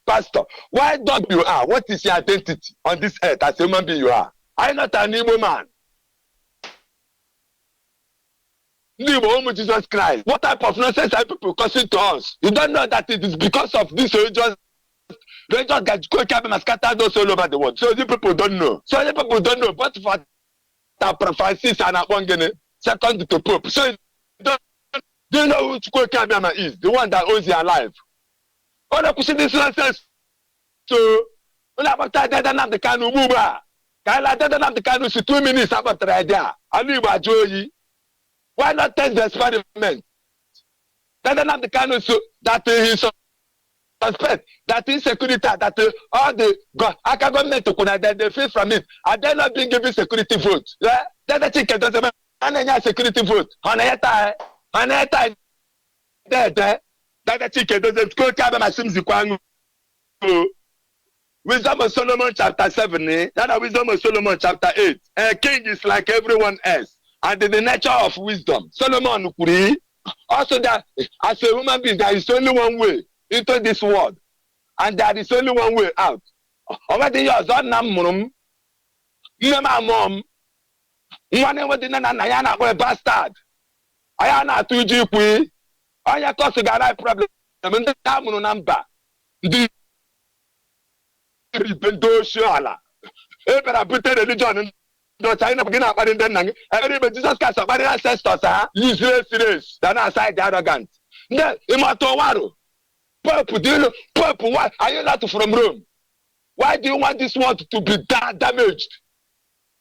Pastor, why don't you are? What is your identity on this earth as a human being you are? I'm not an evil man. Jesus Christ. What type of nonsense are people causing to us? You don't know that it is because of this religious that scattered those all over the world. So you people don't know. So you people don't know. But for that Francis and Abongene, second to Pope. So do you know who Kabiyama is? The one that owns your life. Oh, no, this nonsense. So, when I was tired, I didn't have the canoe move. I didn't have the canoe 2 minutes about the idea. I knew about Joey. Why not test the experiment? They don't have the canoe so that he suspect that insecurity, that all the government to they feel from it. And they're not being given security vote. Yeah? Then the chicken doesn't have security vote. On a time, there. That the chicken doesn't go cabin my sims. Wisdom of Solomon chapter 7. That wisdom of Solomon chapter 8. A king is like everyone else. And in the nature of wisdom, Solomon also that as a human being, there is only one way into this world, and there is only one way out. Already yours on Namurum, mom, one over the Nana were bastard. I am not 2G. I am causing a problem. And the Tamun number. The Shala. But I put religion. No, China begin up in the everybody Jesus Christ, somebody ancestors, useless serious, than aside the arrogant. Then, Imatowaru, Pope, do you know, Pope, why are you not from Rome? Why do you want this world to be damaged?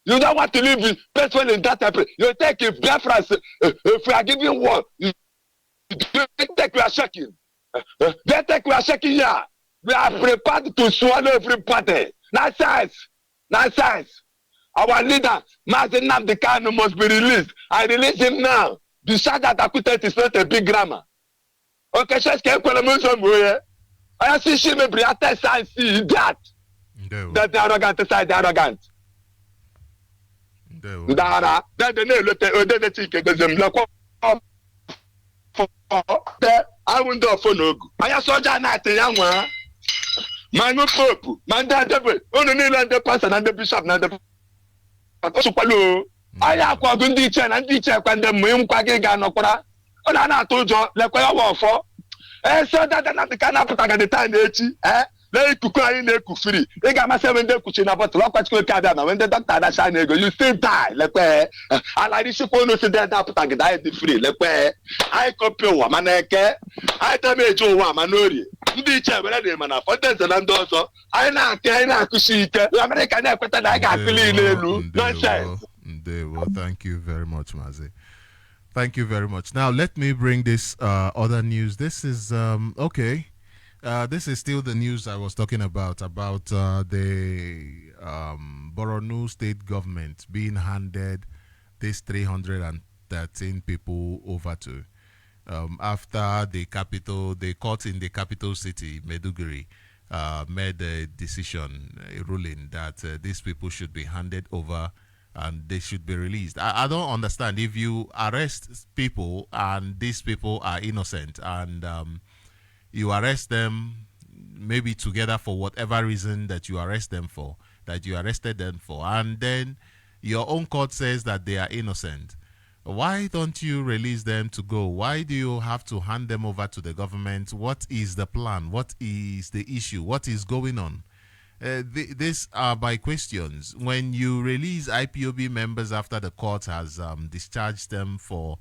You don't want to live peacefully in that temple. You take if Biafra, if we are giving war, you take we are shaking. They take we are shaking here. We are prepared to swallow everybody. Nonsense. Nonsense. Our leader, Mazen Nnamdi Kanu, must be released. I release him now. The charge that acquitted is not a big grammar. Okay, just can't call him somewhere. I see she may be a test and see that. That the arrogant side, the arrogant. Dara, that the name look at the chicken does him look up. I won't do for no good. I saw that night, the young one. Man, no pope, man, that devil, only the pastor and the bishop, and the Supalo. I have got good teacher and teacher when the moon quagga no para. Oh, I told you, like I want for. So that not the kind of at the time, they could cry in the free. They got my 7 day cushion about to lock at when the doctor that shine go, you still die. Like where I like this supposed to that up at the free. Like where I copy woman, I damage you one manori. Teacher, when I did man for this and also I not to see the American that I got feeling nonsense. Well, thank you very much, Mazi. Thank you very much. Now let me bring this other news. This is okay. This is still the news I was talking about the Borno state government being handed this 313 people over to after the court in the capital city, Maiduguri, made a decision, a ruling that these people should be handed over and they should be released. I don't understand. If you arrest people and these people are innocent and you arrest them maybe together for whatever reason that you arrested them for, and then your own court says that they are innocent, why don't you release them to go? Why do you have to hand them over to the government? What is the plan? What is the issue? What is going on? These are my questions. When you release IPOB members after the court has discharged them for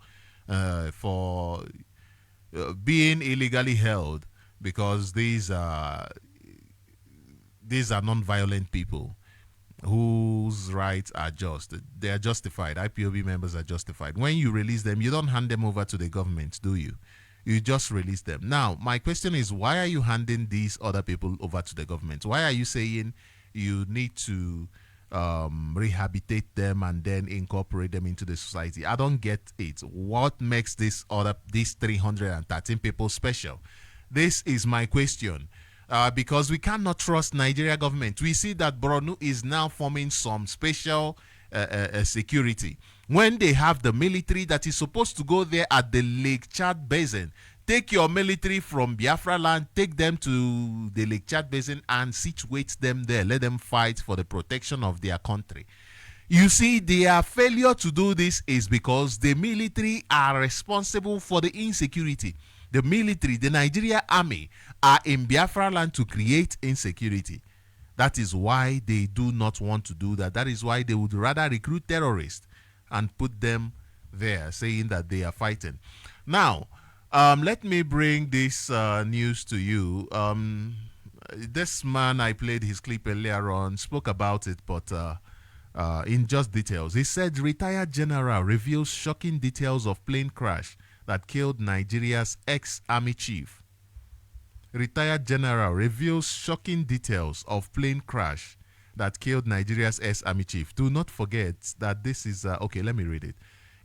being illegally held, because these these are non-violent people whose rights are just. They are justified. IPOB members are justified. When you release them, you don't hand them over to the government, do you? You just release them. Now, my question is, why are you handing these other people over to the government? Why are you saying you need to rehabilitate them and then incorporate them into the society? I don't get it. What makes these 313 people special? This is my question. Because we cannot trust Nigeria government. We see that Borno is now forming some special security. When they have the military that is supposed to go there at the Lake Chad Basin, take your military from Biafra land, take them to the Lake Chad Basin and situate them there. Let them fight for the protection of their country. You see, their failure to do this is because the military are responsible for the insecurity. The military, the Nigeria army, are in Biafra land to create insecurity. That is why they do not want to do that. That is why they would rather recruit terrorists and put them there, saying that they are fighting. Now, let me bring this news to you. This man, I played his clip earlier on, spoke about it, but in just details. He said, retired general reveals shocking details of plane crash that killed Nigeria's ex-army chief. Retired general reveals shocking details of plane crash that killed Nigeria's ex-army chief. Do not forget that this is, okay, let me read it.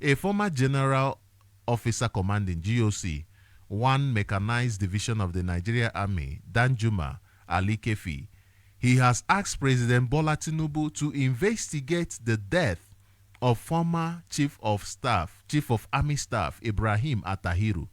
A former general officer commanding GOC, 1 Mechanized Division of the Nigeria Army, Danjuma Ali Kefi, he has asked President Bola Tinubu to investigate the death of former Chief of Army Staff, Ibrahim Atahiru,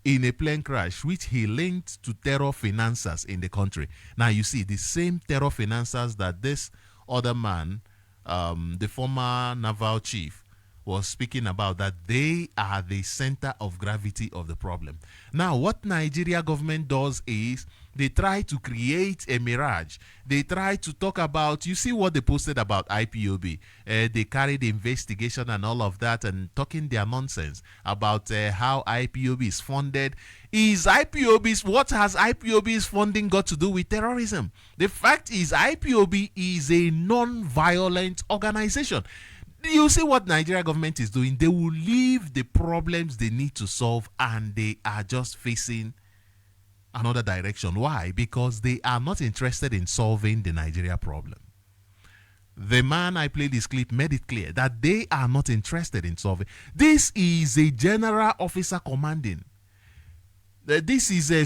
in a plane crash which he linked to terror financiers in the country. Now you see, the same terror financiers that this other man, the former naval chief, was speaking about, that they are the center of gravity of the problem. Now, what Nigeria government does is they try to create a mirage. They try to talk about, you see what they posted about IPOB. They carried the investigation and all of that and talking their nonsense about how IPOB is funded. What has IPOB's funding got to do with terrorism? The fact is, IPOB is a non-violent organization. You see what Nigeria government is doing? They will leave the problems they need to solve and they are just facing another direction. Why? Because they are not interested in solving the Nigeria problem. The man I played this clip made it clear that they are not interested in solving. This is a general officer commanding. This is a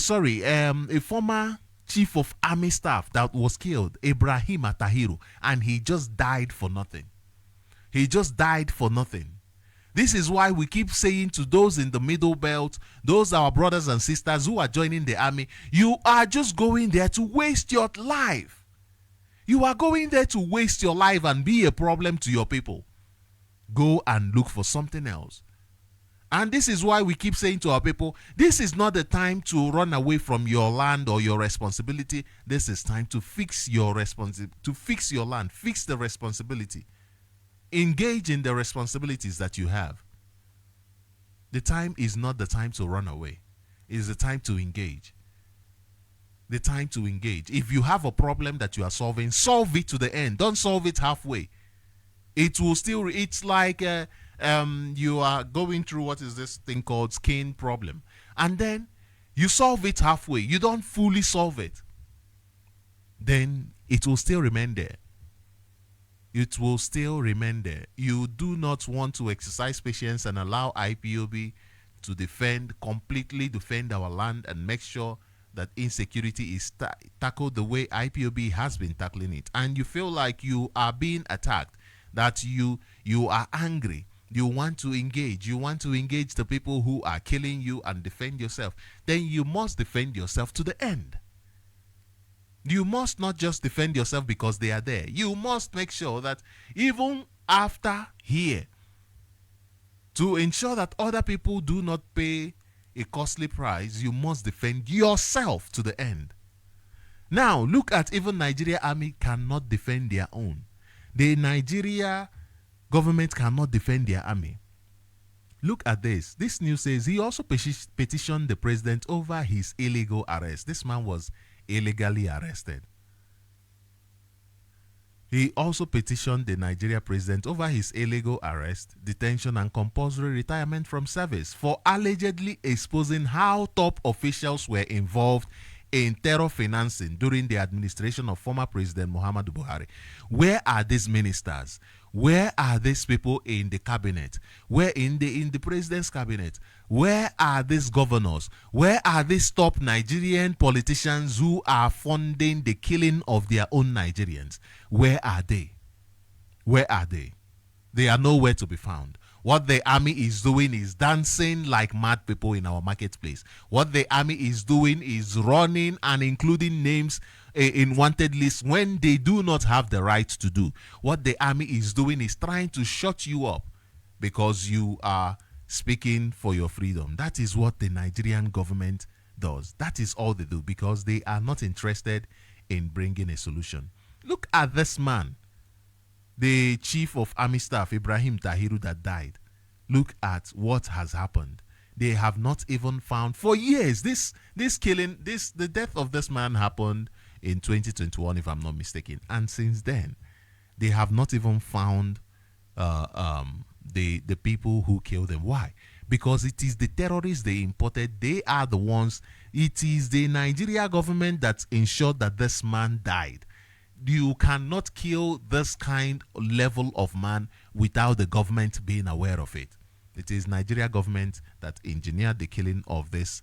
former chief of army staff that was killed, Ibrahim Atahiru, and he just died for nothing. He just died for nothing. This is why we keep saying to those in the middle belt, those our brothers and sisters who are joining the army, you are just going there to waste your life. You are going there to waste your life and be a problem to your people. Go and look for something else. And this is why we keep saying to our people, this is not the time to run away from your land or your responsibility. This is time to fix your land, fix the responsibility. Engage in the responsibilities that you have. The time is not the time to run away. It's the time to engage. The time to engage. If you have a problem that you are solving, solve it to the end. Don't solve it halfway. It will still, it's like you are going through what is this thing called skin problem. And then you solve it halfway. You don't fully solve it. Then it will still remain there. It will still remain there. You do not want to exercise patience and allow IPOB to completely defend our land and make sure that insecurity is tackled the way IPOB has been tackling it. And you feel like you are being attacked, that you are angry. You want to engage. You want to engage the people who are killing you and defend yourself. Then you must defend yourself to the end. You must not just defend yourself because they are there. You must make sure that even after here, to ensure that other people do not pay a costly price, you must defend yourself to the end. Now, look at even Nigeria army cannot defend their own. The Nigeria government cannot defend their army. Look at this. This news says he also petitioned the president over his illegal arrest. This man was illegally arrested. He also petitioned the Nigeria president over his illegal arrest, detention, and compulsory retirement from service for allegedly exposing how top officials were involved in terror financing during the administration of former President Muhammadu Buhari. Where are these ministers? Where are these people in the cabinet? Where in the president's cabinet? Where are these governors? Where are these top Nigerian politicians who are funding the killing of their own Nigerians? Where are they? Where are they? They are nowhere to be found. What the army is doing is dancing like mad people in our marketplace. What the army is doing is running and including names in wanted lists when they do not have the right to do. What the army is doing is trying to shut you up because you are speaking for your freedom. That is what the Nigerian government does. That is all they do because they are not interested in bringing a solution. Look at this man, the chief of army staff, Ibrahim Tahiru, that died. Look at what has happened. They have not even found for years. This killing, the death of this man happened in 2021, if I'm not mistaken. And since then, they have not even found the people who killed them. Why? Because it is the terrorists they imported. They are the ones. It is the Nigeria government that ensured that this man died. You cannot kill this kind of level of man without the government being aware of it. It is Nigeria government that engineered the killing of this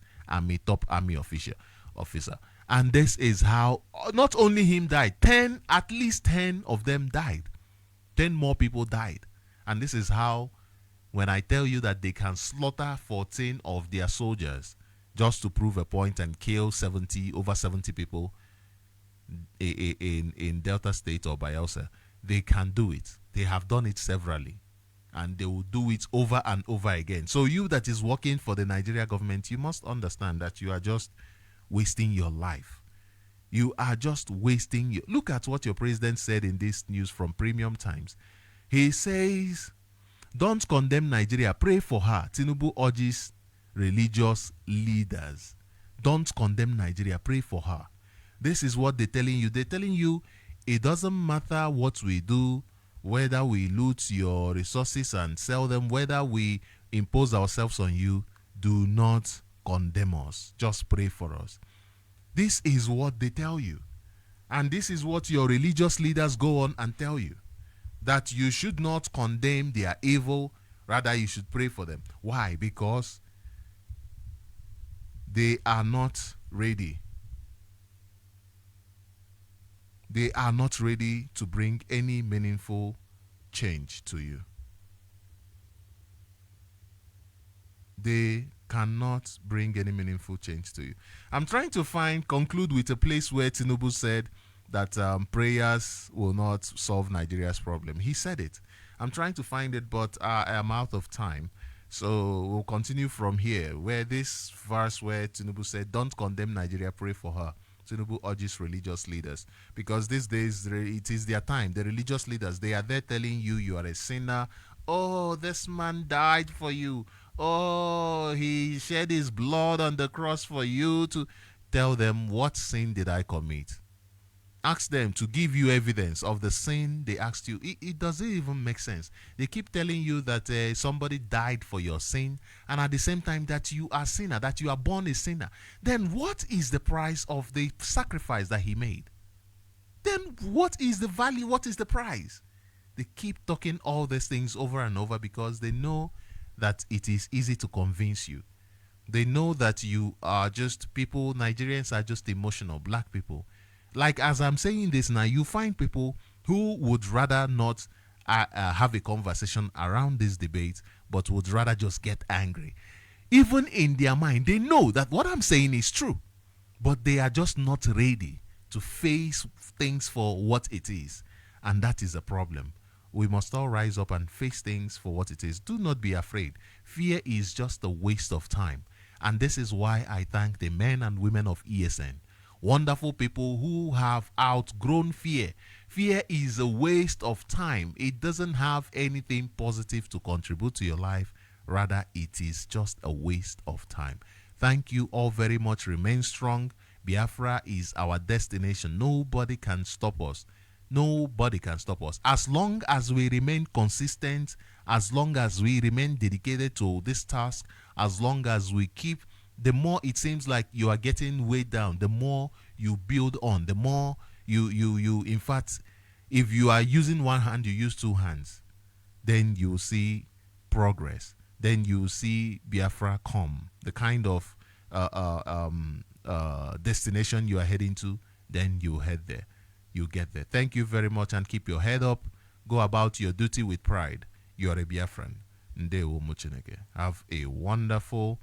top army officer. And this is how not only him died, at least 10 of them died. 10 more people died. And this is how, when I tell you that they can slaughter 14 of their soldiers just to prove a point and kill over 70 people in Delta State or Bayelsa, they can do it. They have done it severally, and they will do it over and over again. So you that is working for the Nigeria government, you must understand that you are just wasting your life. You are just wasting your... Look at what your president said in this news from Premium Times. He says, don't condemn Nigeria, pray for her. Tinubu urges religious leaders. Don't condemn Nigeria, pray for her. This is what they're telling you. They're telling you it doesn't matter what we do, whether we loot your resources and sell them, whether we impose ourselves on you, do not condemn us. Just pray for us. This is what they tell you. And this is what your religious leaders go on and tell you. That you should not condemn their evil, rather you should pray for them. Why? Because they are not ready. They are not ready to bring any meaningful change to you. They cannot bring any meaningful change to you. I'm trying to conclude with a place where Tinubu said that prayers will not solve Nigeria's problem. He said it. I'm trying to find it, but I am out of time. So we'll continue from here, where this verse where Tinubu said, don't condemn Nigeria, pray for her. Tinubu urges religious leaders, because these days it is their time. The religious leaders, they are there telling you you are a sinner. Oh, this man died for you. Oh, he shed his blood on the cross for you. To tell them, what sin did I commit? Ask them to give you evidence of the sin they asked you. It doesn't even make sense. They keep telling you that somebody died for your sin, and at the same time that you are a sinner, that you are born a sinner. Then what is the price of the sacrifice that he made? Then what is the value? What is the price? They keep talking all these things over and over because they know that it is easy to convince you. They know that you are just people, Nigerians are just emotional, black people. Like as I'm saying this now, you find people who would rather not have a conversation around this debate, but would rather just get angry. Even in their mind, they know that what I'm saying is true, but they are just not ready to face things for what it is. And that is a problem. We must all rise up and face things for what it is. Do not be afraid. Fear is just a waste of time. And this is why I thank the men and women of ESN. Wonderful people who have outgrown fear. Fear is a waste of time. It doesn't have anything positive to contribute to your life. Rather, it is just a waste of time. Thank you all very much. Remain strong. Biafra is our destination. Nobody can stop us. Nobody can stop us. As long as we remain consistent, as long as we remain dedicated to this task, as long as we keep, the more it seems like you are getting weighed down, the more you build on, the more you in fact, if you are using one hand, you use two hands, then you see progress. Then you see Biafra come, the kind of destination you are heading to, then you head there. You get there. Thank you very much, and keep your head up. Go about your duty with pride. You are a Biafran. Ndewo Muchineke. Have a wonderful